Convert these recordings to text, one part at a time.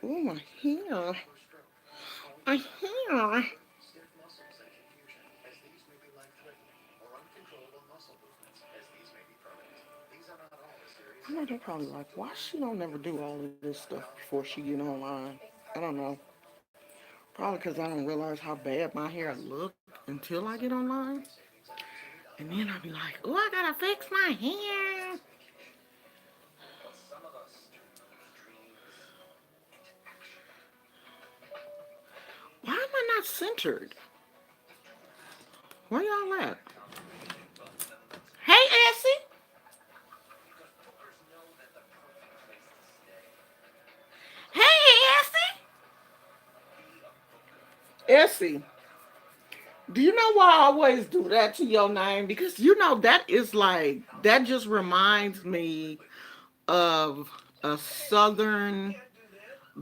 Oh, my hair. My hair. I know they're probably like, why she don't never do all of this stuff before she get online? I don't know. Probably because I don't realize how bad my hair look until I get online. And then I'll be like, oh, I gotta fix my hair. Why am I not centered? Where y'all at? Hey, Essie. Hey, Essie. Essie. Do you know why I always do that to your name? Because you know that is like that just reminds me of a southern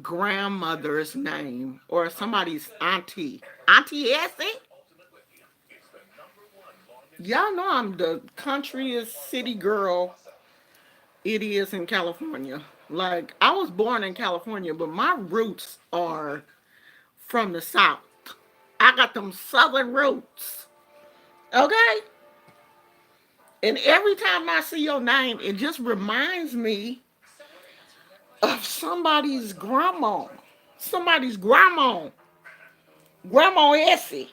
grandmother's name or somebody's auntie. Auntie Essie? Y'all know I'm the countryest city girl it is in California. Like I was born in California, but my roots are from the South. I got them southern roots. Okay? And every time I see your name, it just reminds me of somebody's grandma. Somebody's grandma. Grandma Essie.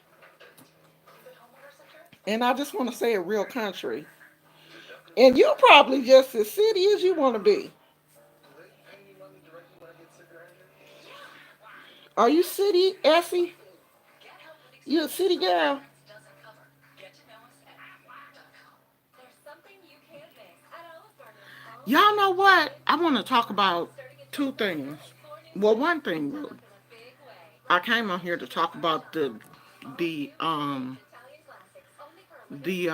And I just want to say it real country. And you probably just as city as you want to be. Are you city, Essie? You a city girl? Y'all know what? I want to talk about two things. Well, one thing really. I came on here to talk about the um the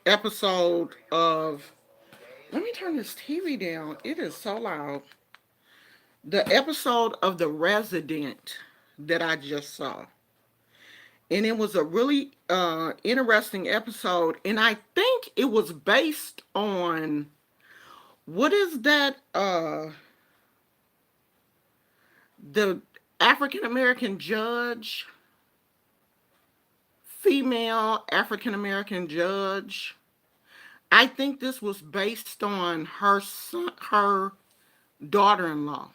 episode of. Let me turn this TV down. It is so loud. The episode of The Resident that I just saw. And it was a really interesting episode. And I think it was based on what is that? The African American judge, female African American judge. I think this was based on her son, her daughter-in-law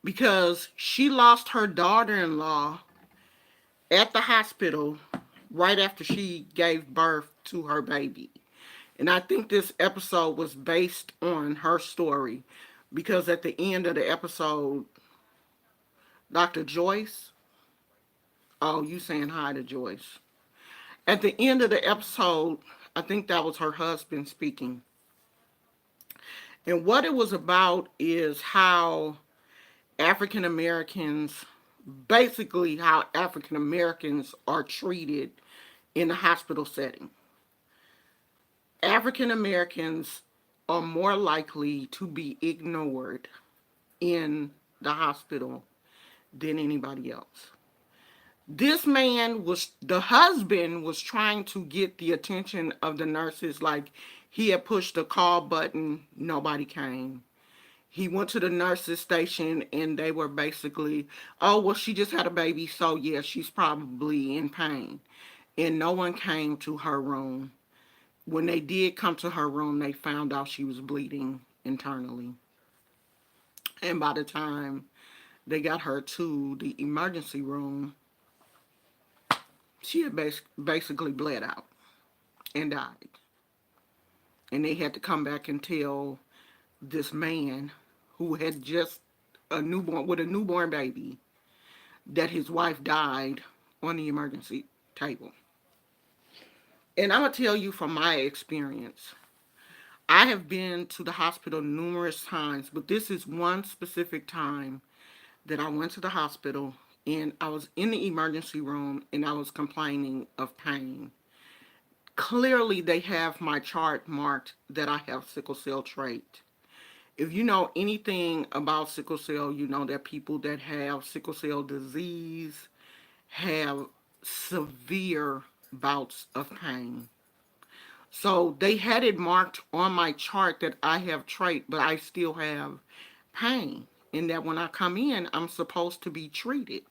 because she lost her daughter-in-law at the hospital right after she gave birth to her baby. And I think this episode was based on her story because at the end of the episode, Dr. Joyce, oh, you saying hi to Joyce. At the end of the episode, I think that was her husband speaking. And what it was about is how African Americans, basically, how African Americans are treated in the hospital setting. African Americans are more likely to be ignored in the hospital than anybody else. This man was, the husband was trying to get the attention of the nurses. Like he had pushed the call button, nobody came. He went to the nurses station and they were basically, oh, well, she just had a baby, so yeah, she's probably in pain. And no one came to her room. When they did come to her room, they found out she was bleeding internally. And by the time they got her to the emergency room, she had basically bled out and died. And they had to come back and tell this man who had just a newborn with a newborn baby that his wife died on the emergency table. And I'm gonna tell you from my experience, I have been to the hospital numerous times, but this is one specific time that I went to the hospital and I was in the emergency room and I was complaining of pain. Clearly, they have my chart marked that I have sickle cell trait. If you know anything about sickle cell, you know that people that have sickle cell disease have severe bouts of pain. So they had it marked on my chart that I have trait, but I still have pain. and that when I come in, I'm supposed to be treated.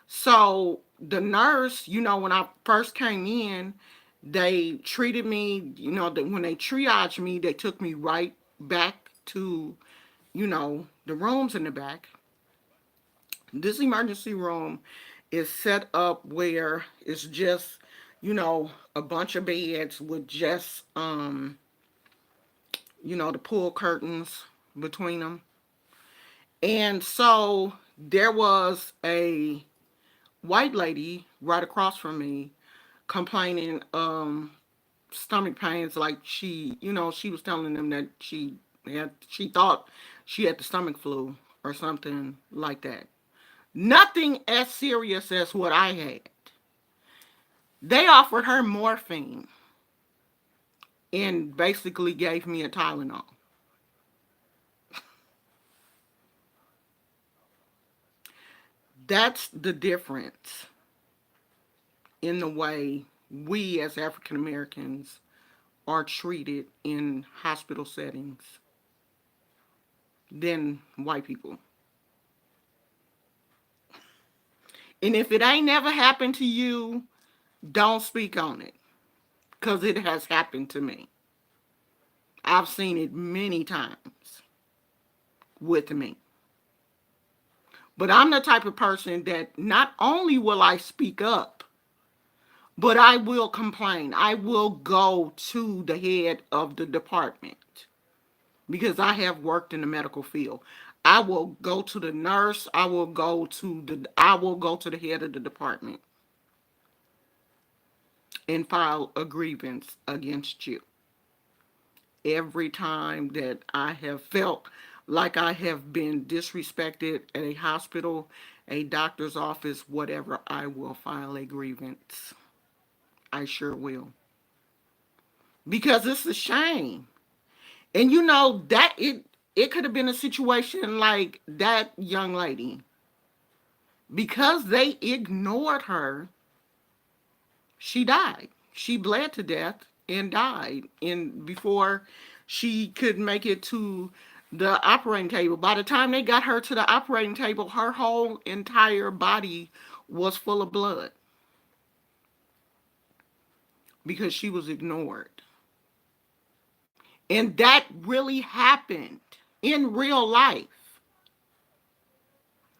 So the nurse, when I first came in, they treated me, when they triaged me, they took me right back to, the rooms in the back. This emergency room is set up where it's just, a bunch of beds with just, the pull curtains between them. And so there was a white lady right across from me complaining stomach pains, like she was telling them that she thought she had the stomach flu or something like that. Nothing as serious as what I had. They offered her morphine and basically gave me a Tylenol. That's the difference in the way we as African Americans are treated in hospital settings than white people. And if it ain't never happened to you, don't speak on it, because it has happened to me. I've seen it many times with me. But I'm the type of person that not only will I speak up, but I will complain. I will go to the head of the department because I have worked in the medical field. I will go to the nurse. I will go to the head of the department and file a grievance against you. Every time that I have felt like I have been disrespected at a hospital, a doctor's office, whatever, I will file a grievance. I sure will. Because it's a shame. And that it could have been a situation like that young lady. Because they ignored her, she died. She bled to death and died and before she could make it to the operating table. By the time they got her to the operating table, her whole entire body was full of blood because she was ignored. And that really happened in real life.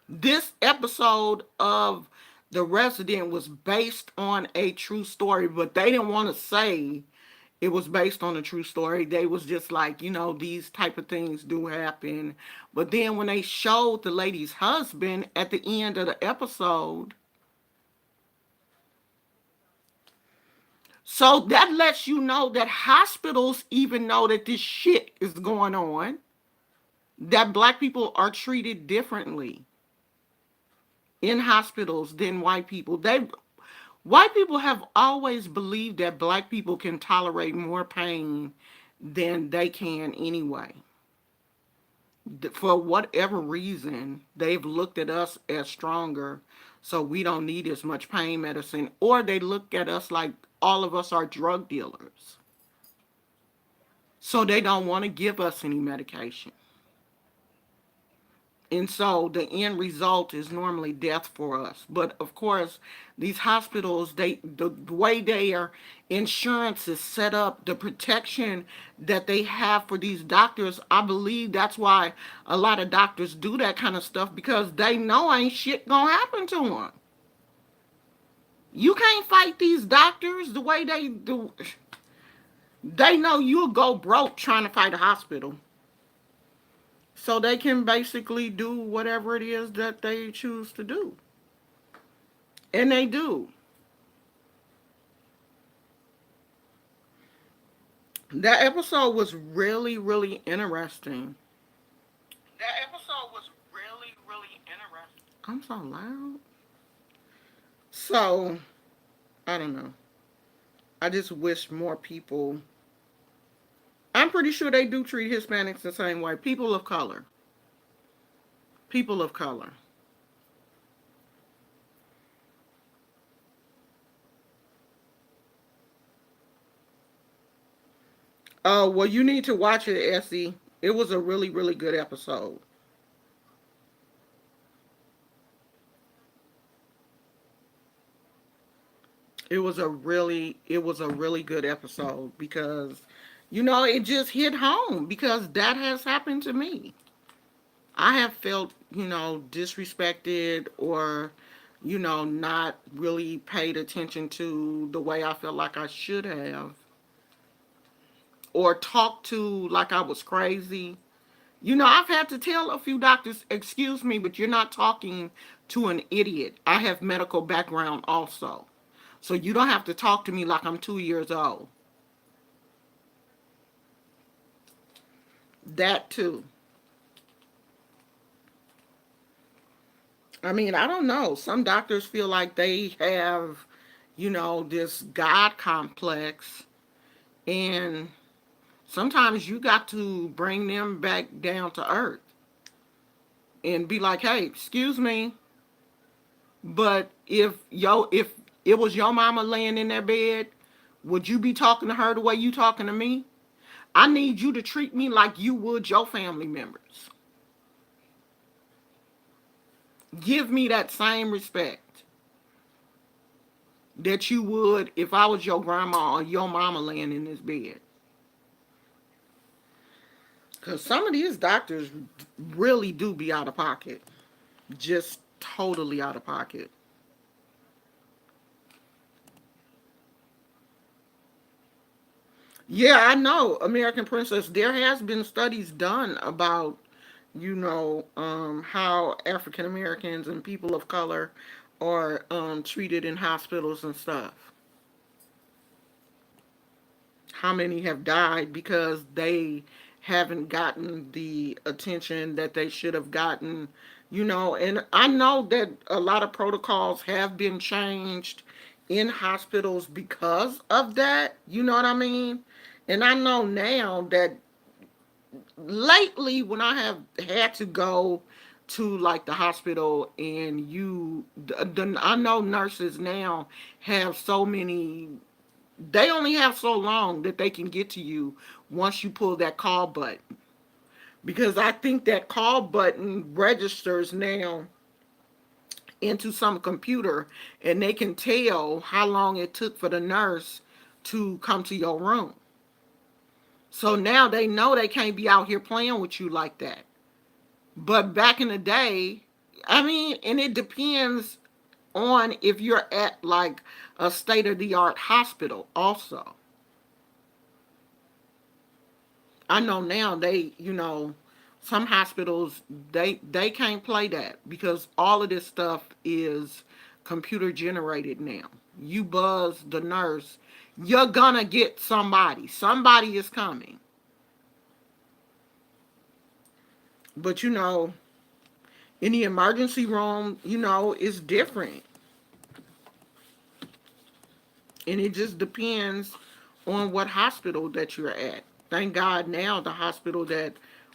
This episode of The Resident was based on a true story, but they didn't want to say it was based on a true story. They was just like, these type of things do happen. But then when they showed the lady's husband at the end of the episode, so that lets you know that hospitals even know that this shit is going on, that black people are treated differently in hospitals than white people. White people have always believed that black people can tolerate more pain than they can anyway. For whatever reason, they've looked at us as stronger, so we don't need as much pain medicine, or they look at us like all of us are drug dealers. So they don't want to give us any medication. And so the end result is normally death for us. But of course, these hospitals, the way their insurance is set up, the protection that they have for these doctors, I believe that's why a lot of doctors do that kind of stuff, because they know ain't shit gonna happen to them. You can't fight these doctors the way they do. They know you'll go broke trying to fight a hospital. So they can basically do whatever it is that they choose to do. And they do. That episode was really, really interesting. That episode was really, really interesting. I'm so loud. So, I don't know. I just wish more people. I'm pretty sure they do treat Hispanics the same way. People of color. People of color. Oh, well, you need to watch it, Essie. It was a really, really good episode. It was a really good episode because, it just hit home because that has happened to me. I have felt, disrespected or, not really paid attention to the way I felt like I should have, or talked to like I was crazy. I've had to tell a few doctors, excuse me, but you're not talking to an idiot. I have medical background also. So you don't have to talk to me like I'm 2 years old. That too. I mean, I don't know. Some doctors feel like they have, this God complex. And sometimes you got to bring them back down to earth and be like, hey, excuse me, but if it was your mama laying in that bed, would you be talking to her the way you talking to me? I need you to treat me like you would your family members. Give me that same respect that you would if I was your grandma or your mama laying in this bed. Because some of these doctors really do be out of pocket. Just totally out of pocket. Yeah, I know, American Princess. There has been studies done about, how African Americans and people of color are treated in hospitals and stuff. How many have died because they haven't gotten the attention that they should have gotten, and I know that a lot of protocols have been changed in hospitals because of that, you know what I mean? And I know now that lately when I have had to go to like the hospital and I know nurses now have so many, they only have so long that they can get to you once you pull that call button. Because I think that call button registers now into some computer and they can tell how long it took for the nurse to come to your room. So now they know they can't be out here playing with you like that. But back in the day, I mean, and it depends on if you're at like a state of the art hospital also. I know now some hospitals they can't play that because all of this stuff is computer generated now. You buzz the nurse, you're gonna get somebody. Somebody is coming. But in the emergency room, it's different. And it just depends on what hospital that you're at. Thank God now the hospital that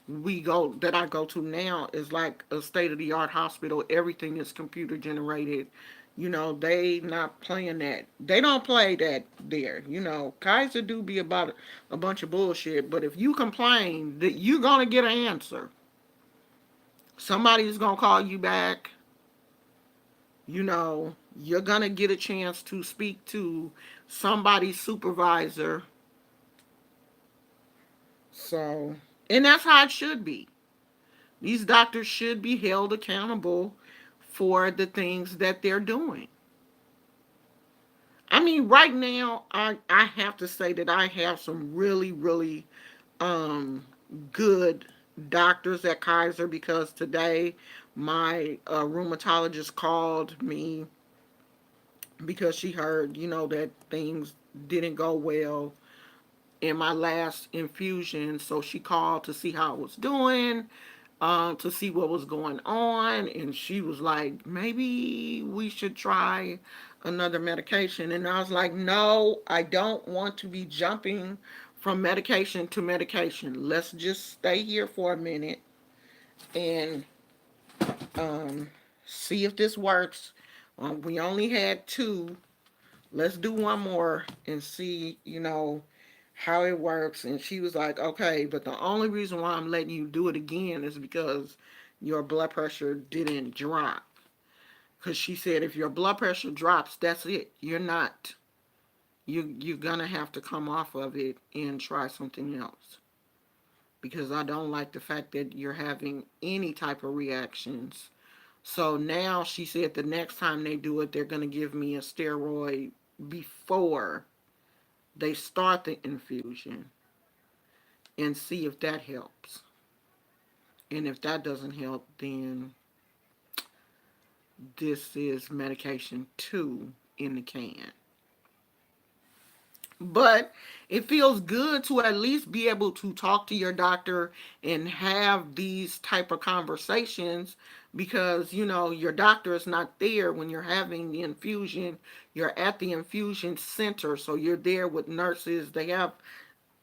I go to now is like a state of the art hospital. Everything is computer generated. They not playing that. They don't play that there. Kaiser do be about a bunch of bullshit, but if you complain, that you're gonna get an answer. Somebody's gonna call you back. You're gonna get a chance to speak to somebody's supervisor. So, and that's how it should be. These doctors should be held accountable for the things that they're doing. I mean, right now, I have to say that I have some really, really um, good doctors at Kaiser because today my rheumatologist called me because she heard, that things didn't go well in my last infusion. So she called to see how I was doing, to see what was going on. And she was like, maybe we should try another medication. And I was like, no, I don't want to be jumping from medication to medication. Let's just stay here for a minute and um, see if this works. We only had two. Let's do one more and see, how it works. And she was like, okay, but the only reason why I'm letting you do it again is because your blood pressure didn't drop. Because she said if your blood pressure drops, that's it. You're not. You're gonna have to come off of it and try something else, because I don't like the fact that you're having any type of reactions. So now she said the next time they do it, they're gonna give me a steroid before they start the infusion and see if that helps. And if that doesn't help, then this is medication 2 in the can. But it feels good to at least be able to talk to your doctor and have these type of conversations, because your doctor is not there when you're having the infusion. You're at the infusion center, so you're there with nurses. They have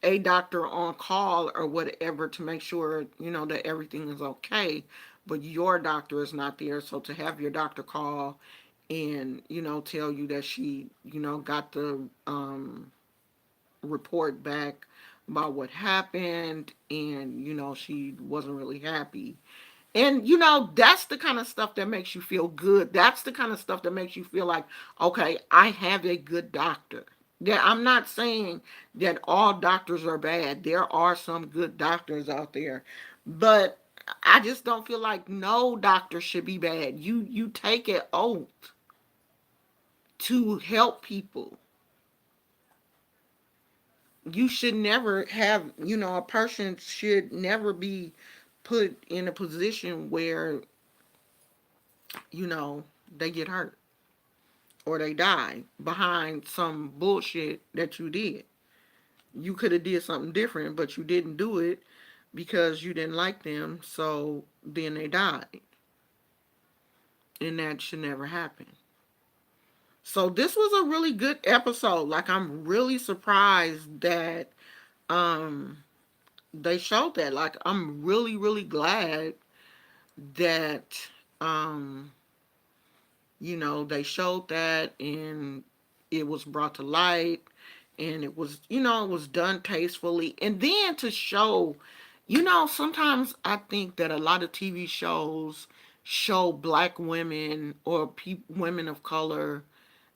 a doctor on call or whatever to make sure that everything is okay, but your doctor is not there. So to have your doctor call and tell you that she got the report back about what happened, and she wasn't really happy. And that's the kind of stuff that makes you feel good. That's the kind of stuff that makes you feel like, okay, I have a good doctor. Yeah, I'm not saying that all doctors are bad. There are some good doctors out there. But I just don't feel like no doctor should be bad. You take an oath to help people. You should never have, a person should never be put in a position where, you know, they get hurt or they die behind some bullshit that you did. You could have did something different, but you didn't do it because you didn't like them, so then they died. And that should never happen. So this was a really good episode. Like, I'm really surprised that um they showed that. Like, I'm really, really glad that um they showed that, and it was brought to light, and it was, it was done tastefully. And then to show, sometimes I think that a lot of TV shows show black women or women of color,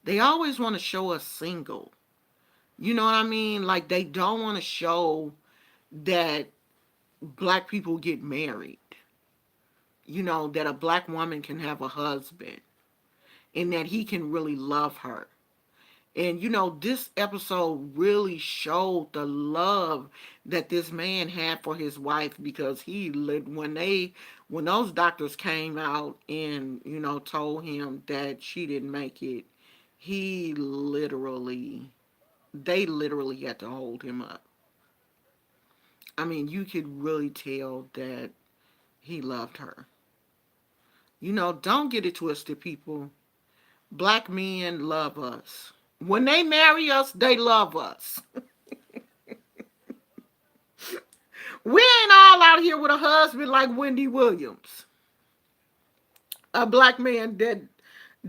they always want to show us single. You know what I mean? Like, they don't want to show that black people get married. That a black woman can have a husband and that he can really love her. And this episode really showed the love that this man had for his wife, because he lived when those doctors came out and told him that she didn't make it, he literally they literally had to hold him up. I mean, you could really tell that he loved her. Don't get it twisted, people. Black men love us. When they marry us, they love us. We ain't all out here with a husband like Wendy Williams, a black man that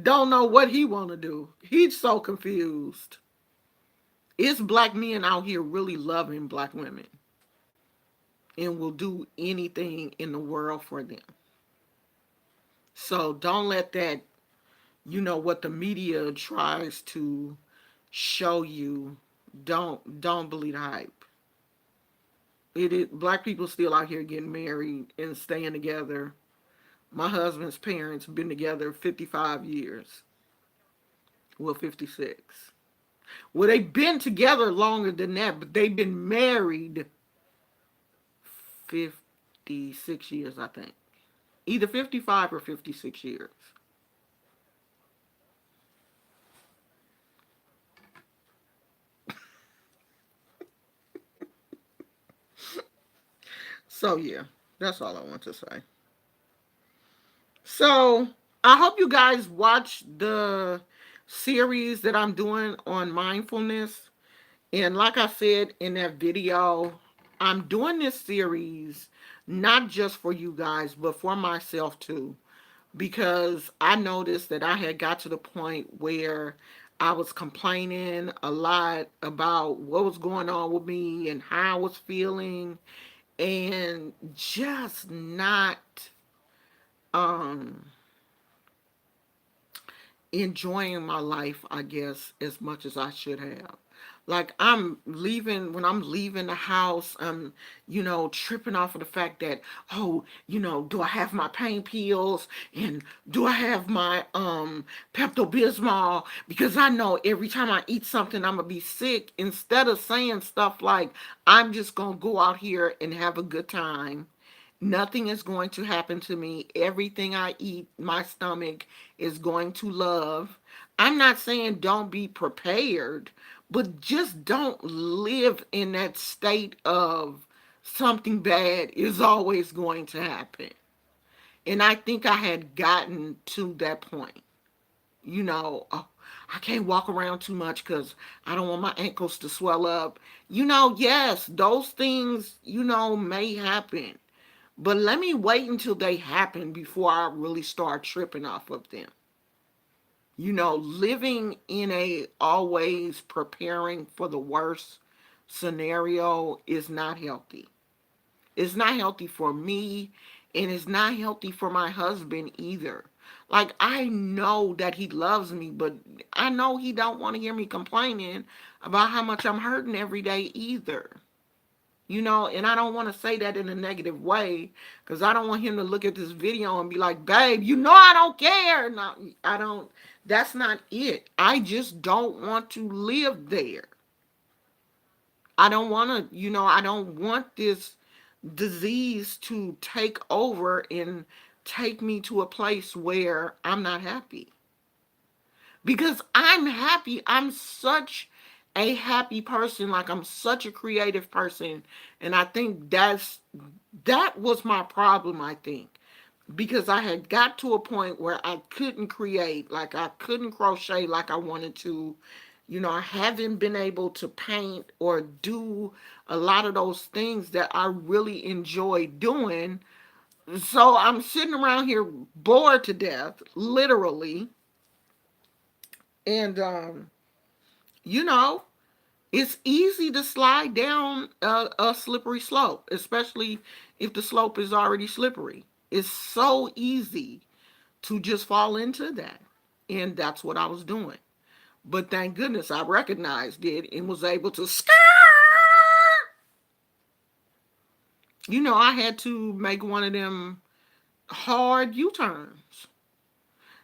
don't know what he want to do. He's so confused. It's black men out here really loving black women and will do anything in the world for them. So don't let that, what the media tries to show you. Don't believe the hype. It is black people still out here getting married and staying together. My husband's parents been together 55 years. Well, 56. Well, they've been together longer than that, but they've been married 56 years, I think. Either 55 or 56 years. So, yeah, that's all I want to say. So, I hope you guys watch the series that I'm doing on mindfulness. And like I said in that video, I'm doing this series not just for you guys, but for myself too. Because I noticed that I had got to the point where I was complaining a lot about what was going on with me and how I was feeling, and just not um enjoying my life, I guess, as much as I should have. Like I'm leaving, when I'm leaving the house, I'm, tripping off of the fact that, oh, do I have my pain pills, and do I have my Pepto Bismol? Because I know every time I eat something, I'm gonna be sick. Instead of saying stuff like, I'm just gonna go out here and have a good time. Nothing is going to happen to me. Everything I eat, my stomach is going to love. I'm not saying don't be prepared, but just don't live in that state of something bad is always going to happen. And I think I had gotten to that point. Oh, I can't walk around too much because I don't want my ankles to swell up. Yes, those things, may happen. But let me wait until they happen before I really start tripping off of them. Living in a always preparing for the worst scenario is not healthy. It's not healthy for me, and it's not healthy for my husband either. Like, I know that he loves me, but I know he don't want to hear me complaining about how much I'm hurting every day either. And I don't want to say that in a negative way, because I don't want him to look at this video and be like, babe, I don't care. No, I don't. That's not it. I just don't want to live there. I don't want to, I don't want this disease to take over and take me to a place where I'm not happy. Because I'm happy. I'm such a happy person. Like, I'm such a creative person. And I think that was my problem, I think. Because I had got to a point where I couldn't create, like I couldn't crochet like I wanted to. I haven't been able to paint or do a lot of those things that I really enjoy doing. So I'm sitting around here bored to death, literally. And you know, it's easy to slide down a slippery slope, especially if the slope is already slippery. It's so easy to just fall into that. And that's what I was doing. But thank goodness I recognized it and was able to skirt. I had to make one of them hard U-turns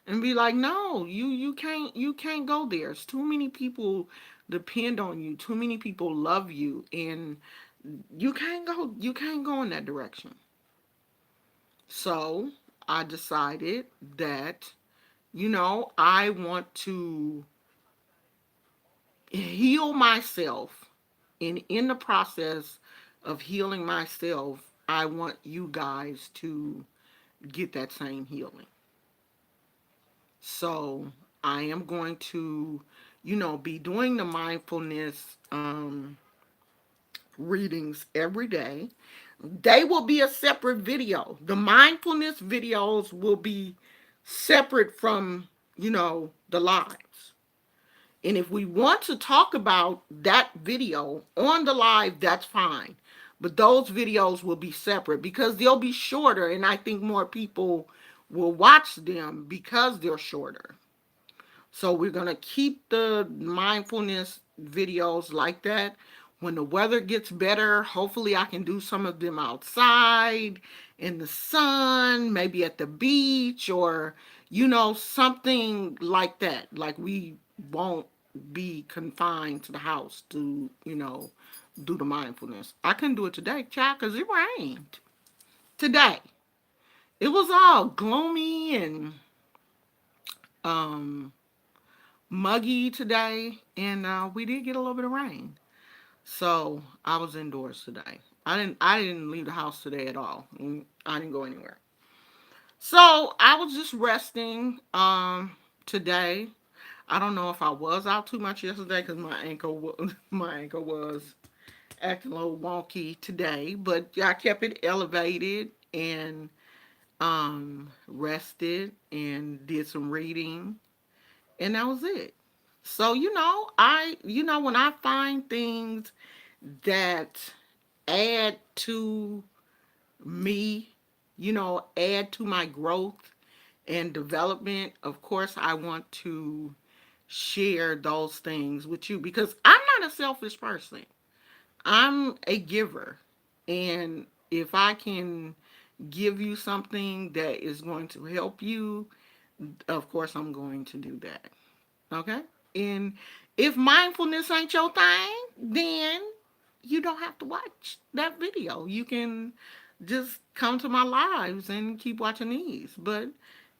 and be like, no, you can't go there. It's too many people depend on you. Too many people love you, and you can't go in that direction. So I decided that, I want to heal myself. And in the process of healing myself, I want you guys to get that same healing. So I am going to, be doing the mindfulness readings every day. They will be a separate video. The mindfulness videos will be separate from, the lives. And if we want to talk about that video on the live, that's fine. But those videos will be separate because they'll be shorter, and I think more people will watch them because they're shorter. So we're going to keep the mindfulness videos like that. When the weather gets better, hopefully I can do some of them outside in the sun, maybe at the beach, or, something like that. Like, we won't be confined to the house to, do the mindfulness. I couldn't do it today, child, because it rained today. It was all gloomy and um muggy today, and we did get a little bit of rain. So I was indoors today. I didn't leave the house today at all. I didn't go anywhere. So I was just resting today. I don't know if I was out too much yesterday because my ankle was acting a little wonky today, but I kept it elevated and rested and did some reading, and that was it. So, when I find things that add to me, add to my growth and development, of course, I want to share those things with you because I'm not a selfish person. I'm a giver. And if I can give you something that is going to help you, of course I'm going to do that. Okay? And if mindfulness ain't your thing, then you don't have to watch that video. You can just come to my lives and keep watching these. But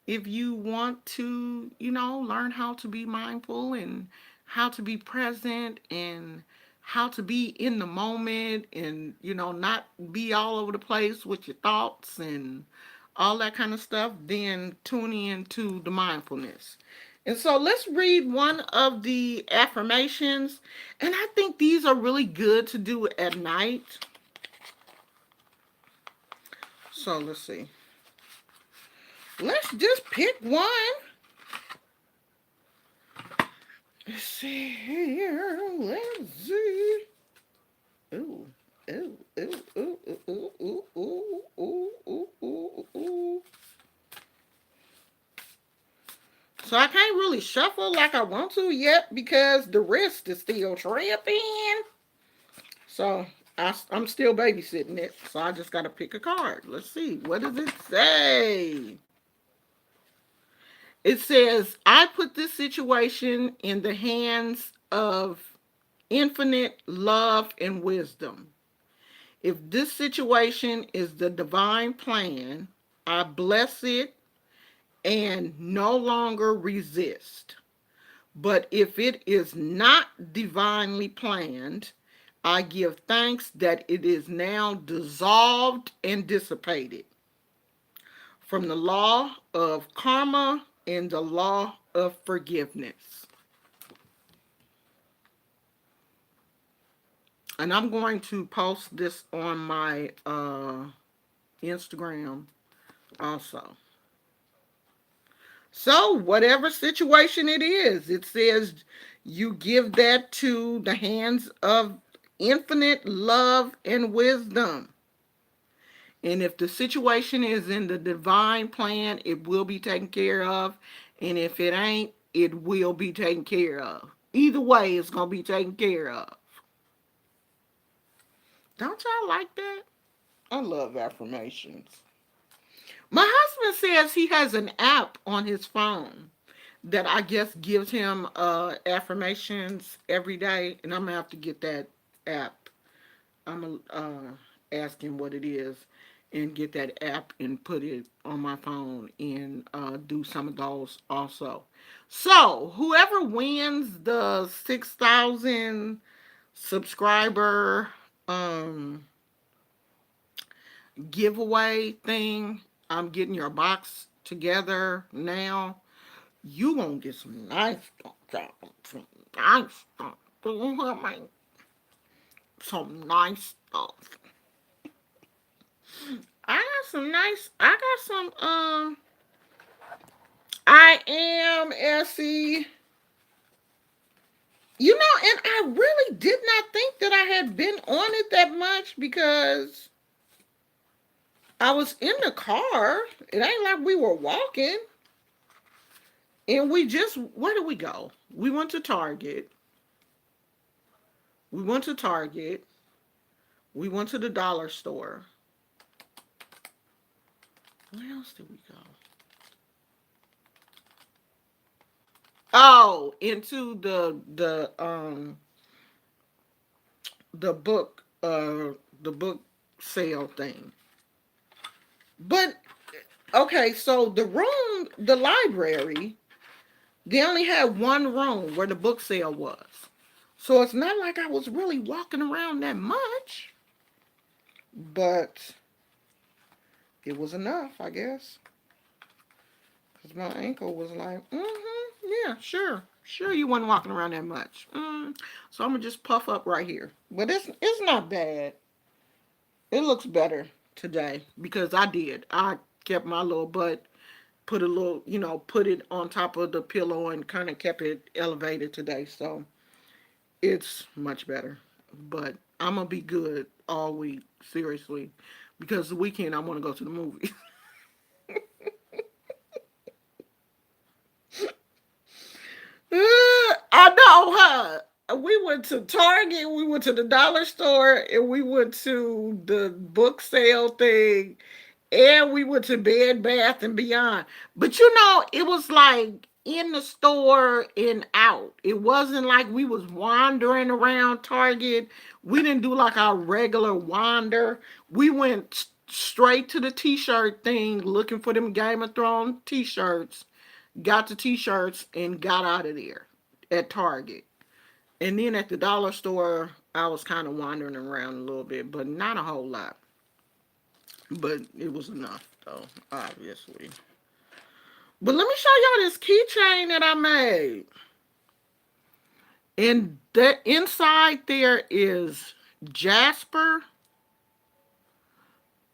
if you want to, learn how to be mindful and how to be present and how to be in the moment and, not be all over the place with your thoughts and all that kind of stuff, then tune in to the mindfulness. And so let's read one of the affirmations. And I think these are really good to do at night. So let's see. Let's just pick one. Let's see here. Let's see. Ooh, ooh, ooh, ooh, ooh, ooh, ooh, ooh, ooh, ooh, ooh. So I can't really shuffle like I want to yet because the wrist is still tripping. So I'm still babysitting it. So I just got to pick a card. Let's see. What does it say? It says, I put this situation in the hands of infinite love and wisdom. If this situation is the divine plan, I bless it and no longer resist. But if it is not divinely planned, I give thanks that it is now dissolved and dissipated from the law of karma and the law of forgiveness. And I'm going to post this on my Instagram also. So, whatever situation it is, it says you give that to the hands of infinite love and wisdom. And if the situation is in the divine plan, it will be taken care of. And if it ain't, it will be taken care of. Either way, it's going to be taken care of. Don't y'all like that? I love affirmations. My husband says he has an app on his phone that I guess gives him affirmations every day. And I'm going to have to get that app. I'm going to ask him what it is and get that app and put it on my phone and do some of those also. So, whoever wins the 6,000 subscriber giveaway thing, I'm getting your box together now. You gonna get some nice stuff, some nice stuff. Some nice stuff. I got some nice. I got some. I am Essie. And I really did not think that I had been on it that much because I was in the car. It ain't like we were walking. And where did we go? We went to Target. We went to Target. We went to the dollar store. Where else did we go? Oh, into the book sale thing. But okay, so the library, they only had one room where the book sale was. So it's not like I was really walking around that much, but it was enough, I guess. Because my ankle was like, yeah, sure you wasn't walking around that much. So I'm going to just puff up right here. But it's not bad. It looks better today because I did. I kept my little butt, put a little, put it on top of the pillow and kind of kept it elevated today. So it's much better. But I'm going to be good all week, seriously, because the weekend I want to go to the movies. I know, huh? We went went to Target, we went to the dollar store, and we went to the book sale thing, and we went to Bed Bath and Beyond. But it was like in the store and out. It wasn't like we was wandering around Target. We didn't do like our regular wander. We went straight to the t-shirt thing looking for them Game of Thrones t-shirts, got the t-shirts and got out of there at Target. And then at the dollar store, I was kind of wandering around a little bit, but not a whole lot. But it was enough, though, obviously. But let me show y'all this keychain that I made. And the inside there Jasper.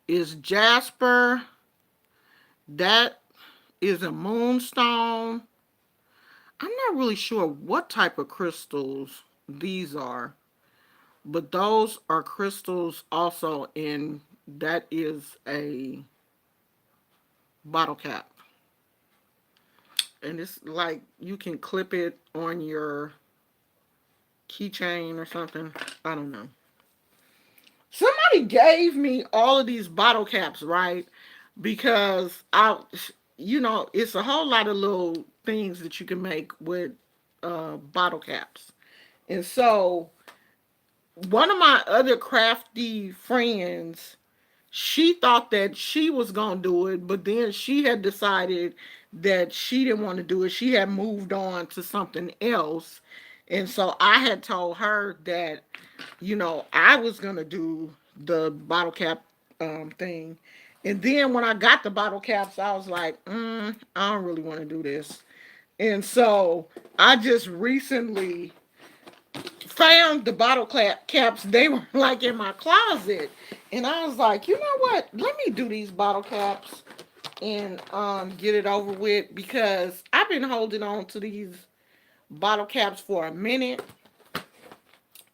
Is Jasper. That is a moonstone. I'm not really sure what type of crystals these are, but those are crystals also, and that is a bottle cap. And it's like you can clip it on your keychain or something. I don't know. Somebody gave me all of these bottle caps, right? Because it's a whole lot of little things that you can make with bottle caps. And so one of my other crafty friends, she thought that she was going to do it, but then she had decided that she didn't want to do it. She had moved on to something else. And so I had told her that, I was going to do the bottle cap thing. And then when I got the bottle caps, I was like, I don't really want to do this. And so I just recently found the bottle caps. They were like in my closet, and I was like, you know what? Let me do these bottle caps and get it over with, because I've been holding on to these bottle caps for a minute,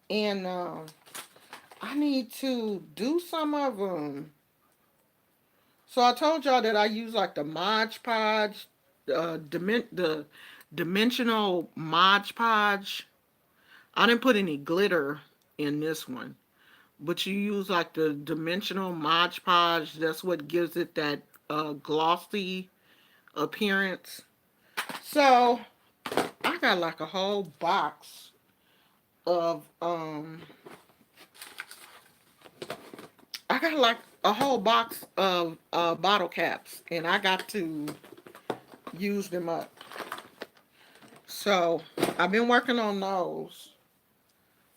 and I need to do some of them. So I told y'all that I use like the Mod Podge, the dimensional Mod Podge. I didn't put any glitter in this one. But you use like the dimensional Mod Podge. That's what gives it that glossy appearance. So I got like a whole box of I got like a whole box of bottle caps, and I got to use them up. So I've been working on those.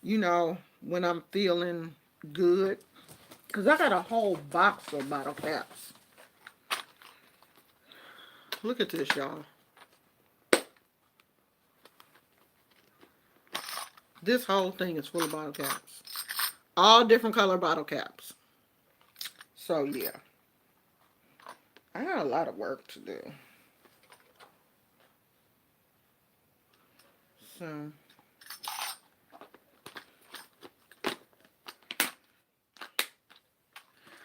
When I'm feeling good, because I got a whole box of bottle caps. Look at this, y'all. This whole thing is full of bottle caps. All different color bottle caps. So, yeah. I got a lot of work to do. So,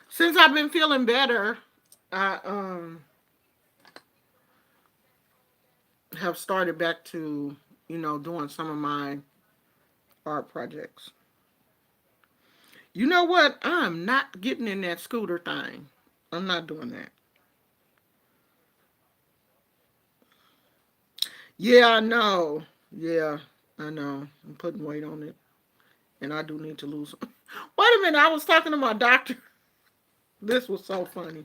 since I've been feeling better, I have started back to, doing some of my art projects. You know what? I'm not getting in that scooter thing. I'm not doing that. Yeah, I know. Yeah, I know. I'm putting weight on it. And I do need to lose. Wait a minute. I was talking to my doctor. This was so funny.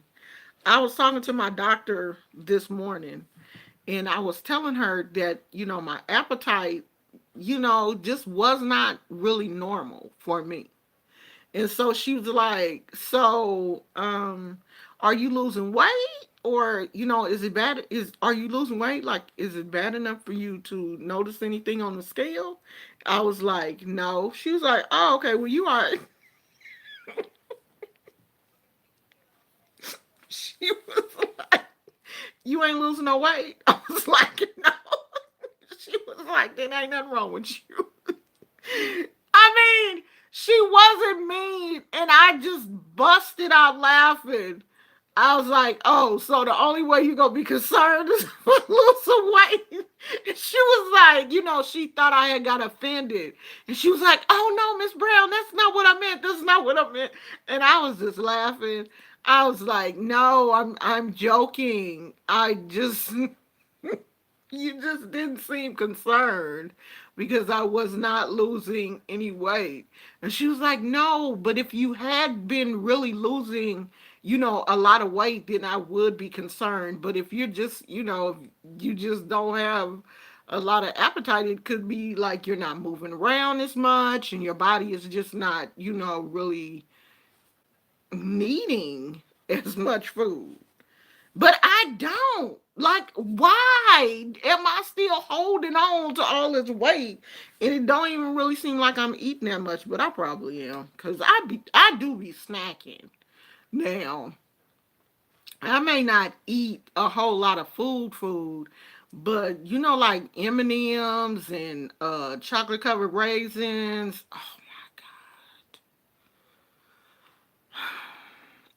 I was talking to my doctor this morning, and I was telling her that, my appetite, just was not really normal for me. And so she was like, so, are you losing weight? Or, is it bad? Are you losing weight? Like, is it bad enough for you to notice anything on the scale? I was like, no. She was like, oh, okay, well, you are. She was like, you ain't losing no weight. I was like, no. She was like, there ain't nothing wrong with you. I mean, she wasn't mean, and I just busted out laughing. I was like, oh, so the only way you gonna be concerned is to lose some weight. And she was like, she thought I had got offended. And she was like, oh no, Miss Brown, that's not what I meant. That's not what I meant. And I was just laughing. I was like, no, I'm joking. I just you just didn't seem concerned because I was not losing any weight. And she was like, no, but if you had been really losing, a lot of weight, then I would be concerned. But if you're just, you just don't have a lot of appetite, it could be like you're not moving around as much and your body is just not, really needing as much food. But I don't. Like, why am I still holding on to all this weight? And it don't even really seem like I'm eating that much, but I probably am. Cause I do be snacking. Now, I may not eat a whole lot of food, but like M&Ms and chocolate covered raisins. Oh my god.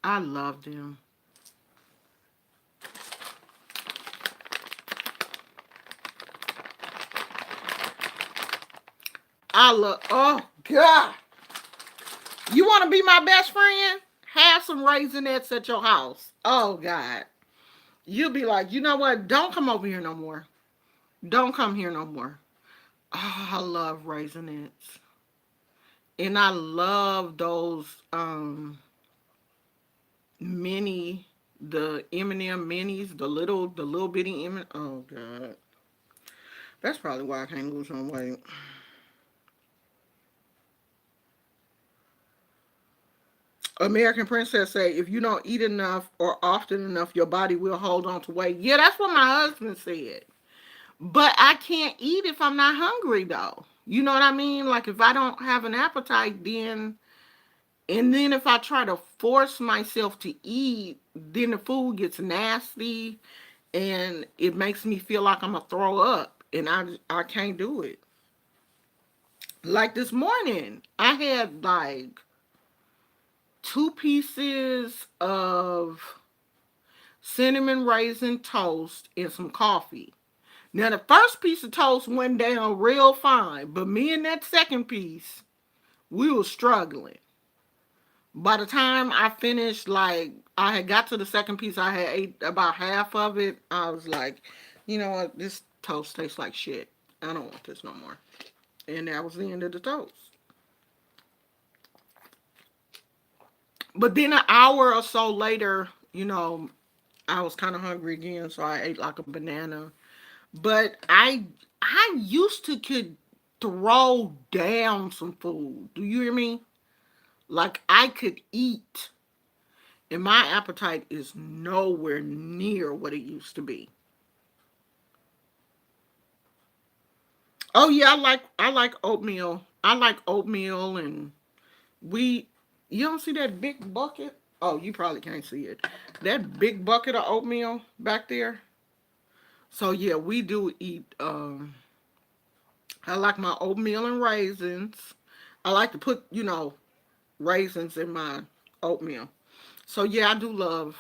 I love them. Oh god. You want to be my best friend? Have some raisinets at your house. Oh God. You'll be like, you know what? Don't come over here no more. Don't come here no more. Oh, I love raisinets. And I love those mini the M&M minis, the little bitty M. Oh God. That's probably why I can't lose some weight. American Princess say if you don't eat enough or often enough, your body will hold on to weight. Yeah, that's what my husband said. But I can't eat if I'm not hungry though. You know what I mean? Like if I don't have an appetite, then if I try to force myself to eat, then the food gets nasty and it makes me feel like I'm gonna throw up and I can't do it. Like this morning, I had like two pieces of cinnamon raisin toast and some coffee. Now the first piece of toast went down real fine, but me and that second piece, we were struggling. By the time I finished, like I had got to the second piece, I had ate about half of it. I was like, you know what, this toast tastes like shit. I don't want this no more. And that was the end of the toast. But then an hour or so later, I was kind of hungry again, so I ate like a banana. But I used to could throw down some food. Do you hear me? Like I could eat, and my appetite is nowhere near what it used to be. Oh yeah, I like oatmeal. I like oatmeal, and we. You don't see that big bucket? Oh, you probably can't see it. That big bucket of oatmeal back there. So yeah, we do eat. I like my oatmeal and raisins. I like to put, raisins in my oatmeal. So yeah, I do love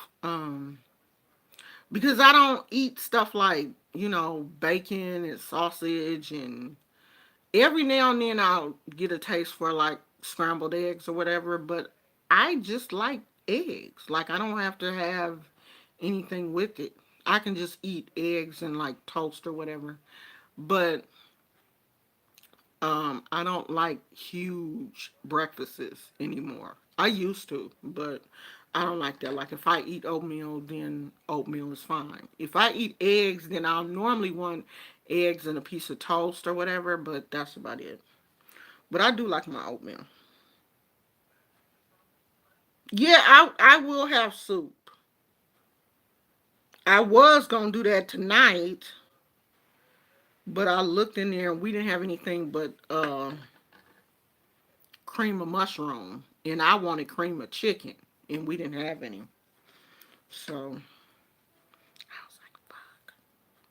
because I don't eat stuff like, bacon and sausage and every now and then I'll get a taste for like scrambled eggs or whatever, but I just like eggs. Like I don't have to have anything with it. I can just eat eggs and like toast or whatever. But I don't like huge breakfasts anymore. I used to, but I don't like that. Like if I eat oatmeal, then oatmeal is fine. If I eat eggs, then I'll normally want eggs and a piece of toast or whatever, but that's about it. But I do like my oatmeal. Yeah, I will have soup. I was gonna do that tonight, but I looked in there and we didn't have anything but cream of mushroom, and I wanted cream of chicken, and we didn't have any. So I was like, fuck.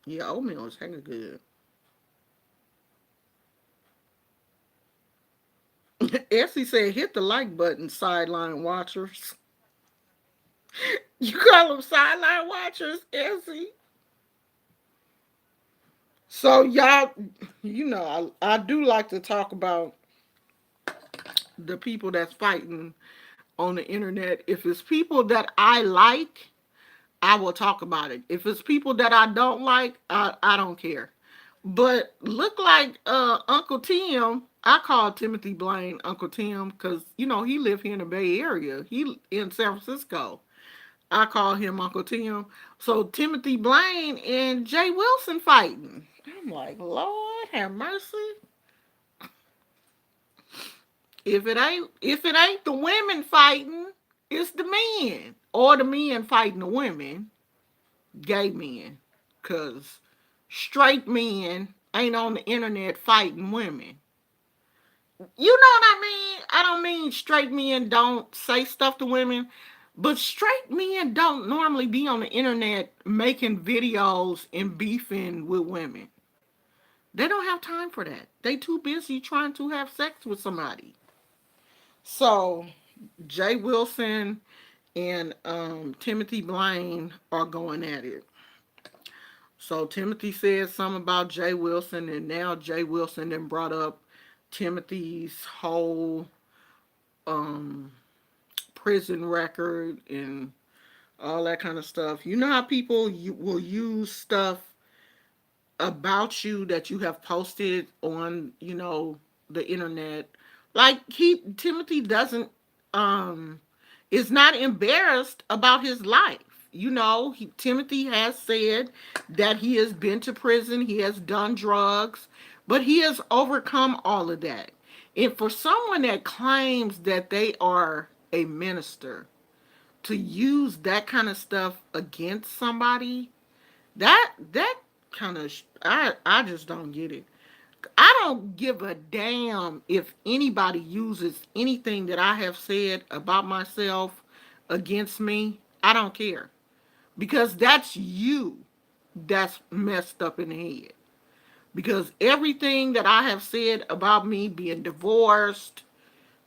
Yeah, oatmeal is hella good. Essie said, hit the like button, sideline watchers. You call them sideline watchers, Essie? So y'all, I do like to talk about the people that's fighting on the internet. If it's people that I like, I will talk about it. If it's people that I don't like, I don't care. But look like Uncle Tim. I call Timothy Blaine Uncle Tim because he live here in the Bay Area. He in San Francisco. I call him Uncle Tim. So Timothy Blaine and Jay Wilson fighting. I'm like, Lord have mercy. If it ain't the women fighting, it's the men. Or the men fighting the women, gay men. Cause straight men ain't on the internet fighting women. You know what I mean? I don't mean straight men don't say stuff to women, but straight men don't normally be on the internet making videos and beefing with women. They don't have time for that. They too busy trying to have sex with somebody. So Jay Wilson and Timothy Blaine are going at it. So Timothy said something about Jay Wilson, and now Jay Wilson then brought up Timothy's whole um, prison record and all that kind of stuff. You know how people will use stuff about you that you have posted on, the internet. Like Timothy doesn't is not embarrassed about his life. Timothy has said that he has been to prison, he has done drugs, but he has overcome all of that. And for someone that claims that they are a minister to use that kind of stuff against somebody, that kind of I just don't get it. I don't give a damn if anybody uses anything that I have said about myself against me. I don't care. Because that's you that's messed up in the head. Because everything that I have said about me being divorced,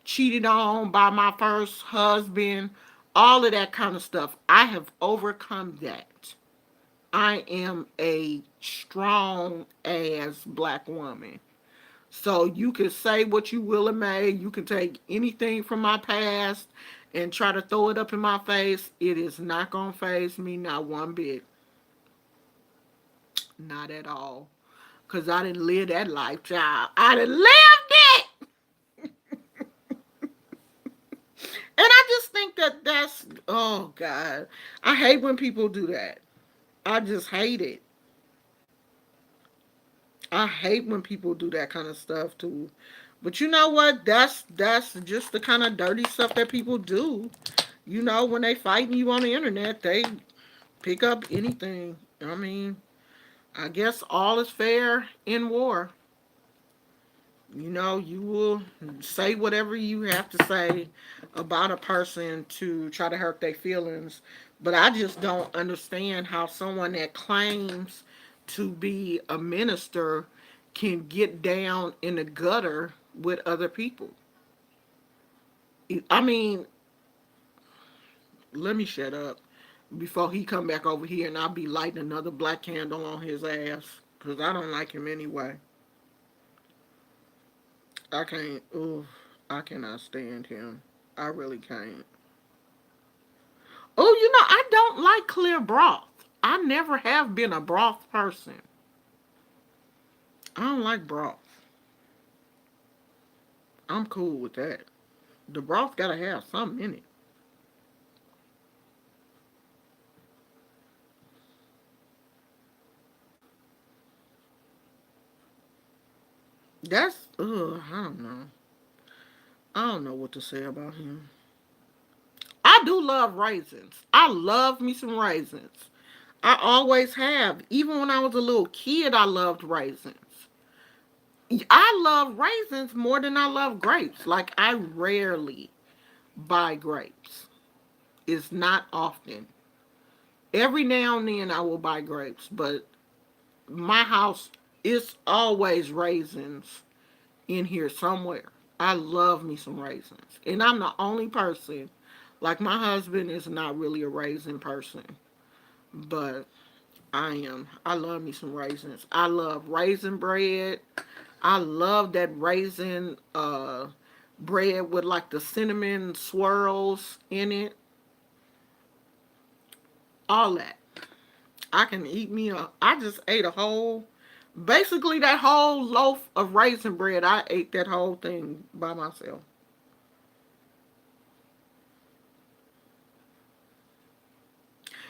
cheated on by my first husband, all of that kind of stuff, I have overcome that. I am a strong ass black woman. So you can say what you will and may. You can take anything from my past and try to throw it up in my face. It is not going to faze me, not one bit. Not at all. Because I didn't live that life, child. I didn't live it. And I just think that oh, God. I hate when people do that. I just hate it. I hate when people do that kind of stuff too. But you know what? That's just the kind of dirty stuff that people do. When they fighting you on the internet, they pick up anything. I mean, I guess all is fair in war. You will say whatever you have to say about a person to try to hurt their feelings. But I just don't understand how someone that claims to be a minister can get down in the gutter with other people. I mean, let me shut up before he come back over here and I'll be lighting another black candle on his ass because I don't like him anyway. I can't. Ooh, I cannot stand him. I really can't. Oh, I don't like clear broth. I never have been a broth person. I don't like broth. I'm cool with that. The broth gotta have something in it. That's I don't know. I don't know what to say about him. I do love raisins. I love me some raisins. I always have. Even when I was a little kid, I loved raisins. I love raisins more than I love grapes. Like, I rarely buy grapes. It's not often. Every now and then I will buy grapes, but my house is always raisins in here somewhere. I love me some raisins. And I'm the only person Like, my husband is not really a raisin person, but I am. I love me some raisins. I love raisin bread. I love that raisin bread with like the cinnamon swirls in it. All that. I can eat me a. I just ate a whole. Basically, that whole loaf of raisin bread, I ate that whole thing by myself.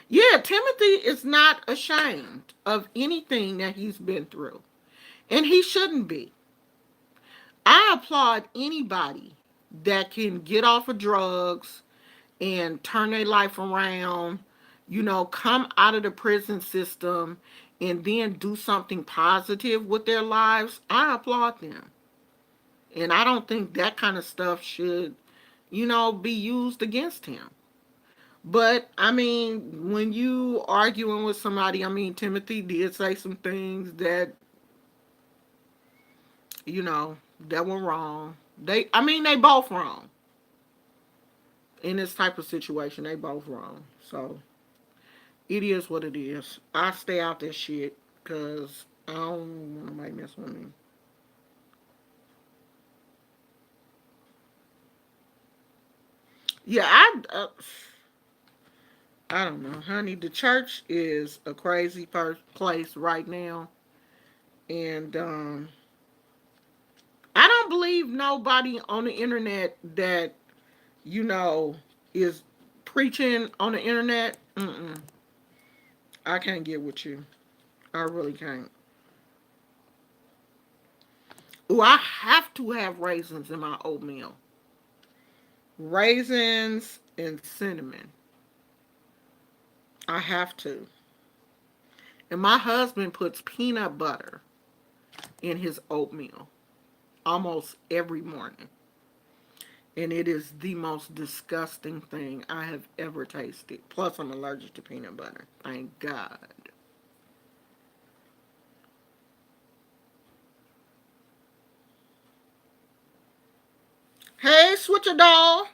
Yeah, Timothy is not ashamed of anything that he's been through, and he shouldn't be. I applaud anybody that can get off of drugs and turn their life around, come out of the prison system and then do something positive with their lives. I applaud them. And I don't think that kind of stuff should, be used against him. But I mean, when you arguing with somebody, I mean, Timothy did say some things that, you know, that were wrong. They both wrong in this type of situation. They both wrong. So it is what it is. I stay out this shit because I don't want nobody mess with me. Yeah, I don't know, honey. The church is a crazy place right now, and I don't believe nobody on the internet that you know is preaching on the internet. I can't get with you. I really can't. Ooh, I have to have raisins in my oatmeal. Raisins and cinnamon. I have to. And my husband puts peanut butter in his oatmeal almost every morning. And it is the most disgusting thing I have ever tasted. Plus, I'm allergic to peanut butter. Thank God. Hey, Switcher Doll.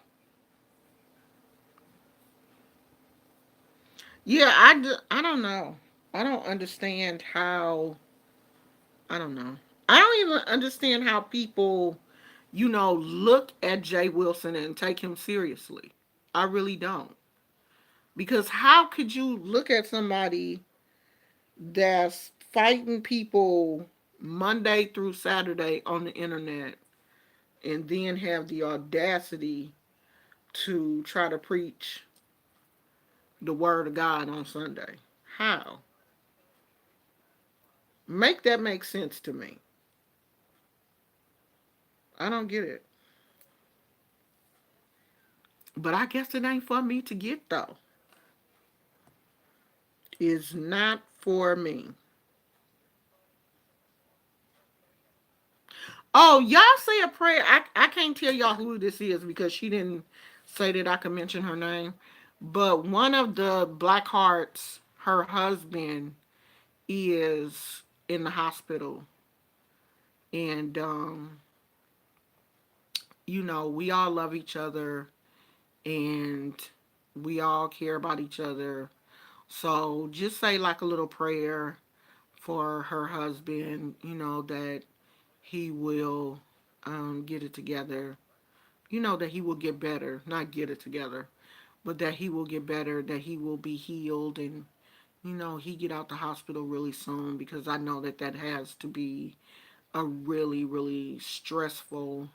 Yeah, I don't know. I don't understand how. I don't know. I don't even understand how people, look at Jay Wilson and take him seriously. I really don't. Because how could you look at somebody that's fighting people Monday through Saturday on the internet and then have the audacity to try to preach the word of God on Sunday? How? Make that make sense to me. I don't get it. But I guess it ain't for me to get though. It's not for me. Oh, y'all say a prayer. I can't tell y'all who this is because she didn't say that I could mention her name. But one of the Black Hearts, her husband, is in the hospital. And, we all love each other and we all care about each other. So just say like a little prayer for her husband, that he will get it together. That he will get better, not get it together, but that he will get better, that he will be healed, and he get out the hospital really soon because I know that that has to be a really really stressful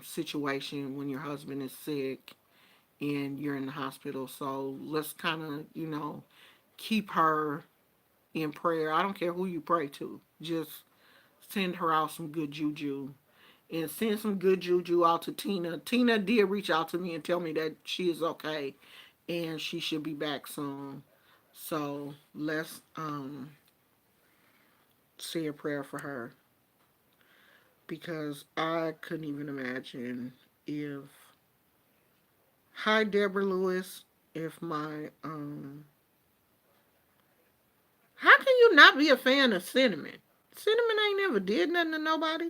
situation when your husband is sick and you're in the hospital. So let's kind of keep her in prayer. I don't care who you pray to, just send her out some good juju and send some good juju out to Tina. Tina did reach out to me and tell me that she is okay and she should be back soon. So let's say a prayer for her because I couldn't even imagine if hi Deborah Lewis, if my how can you not be a fan of cinnamon? Cinnamon ain't never did nothing to nobody.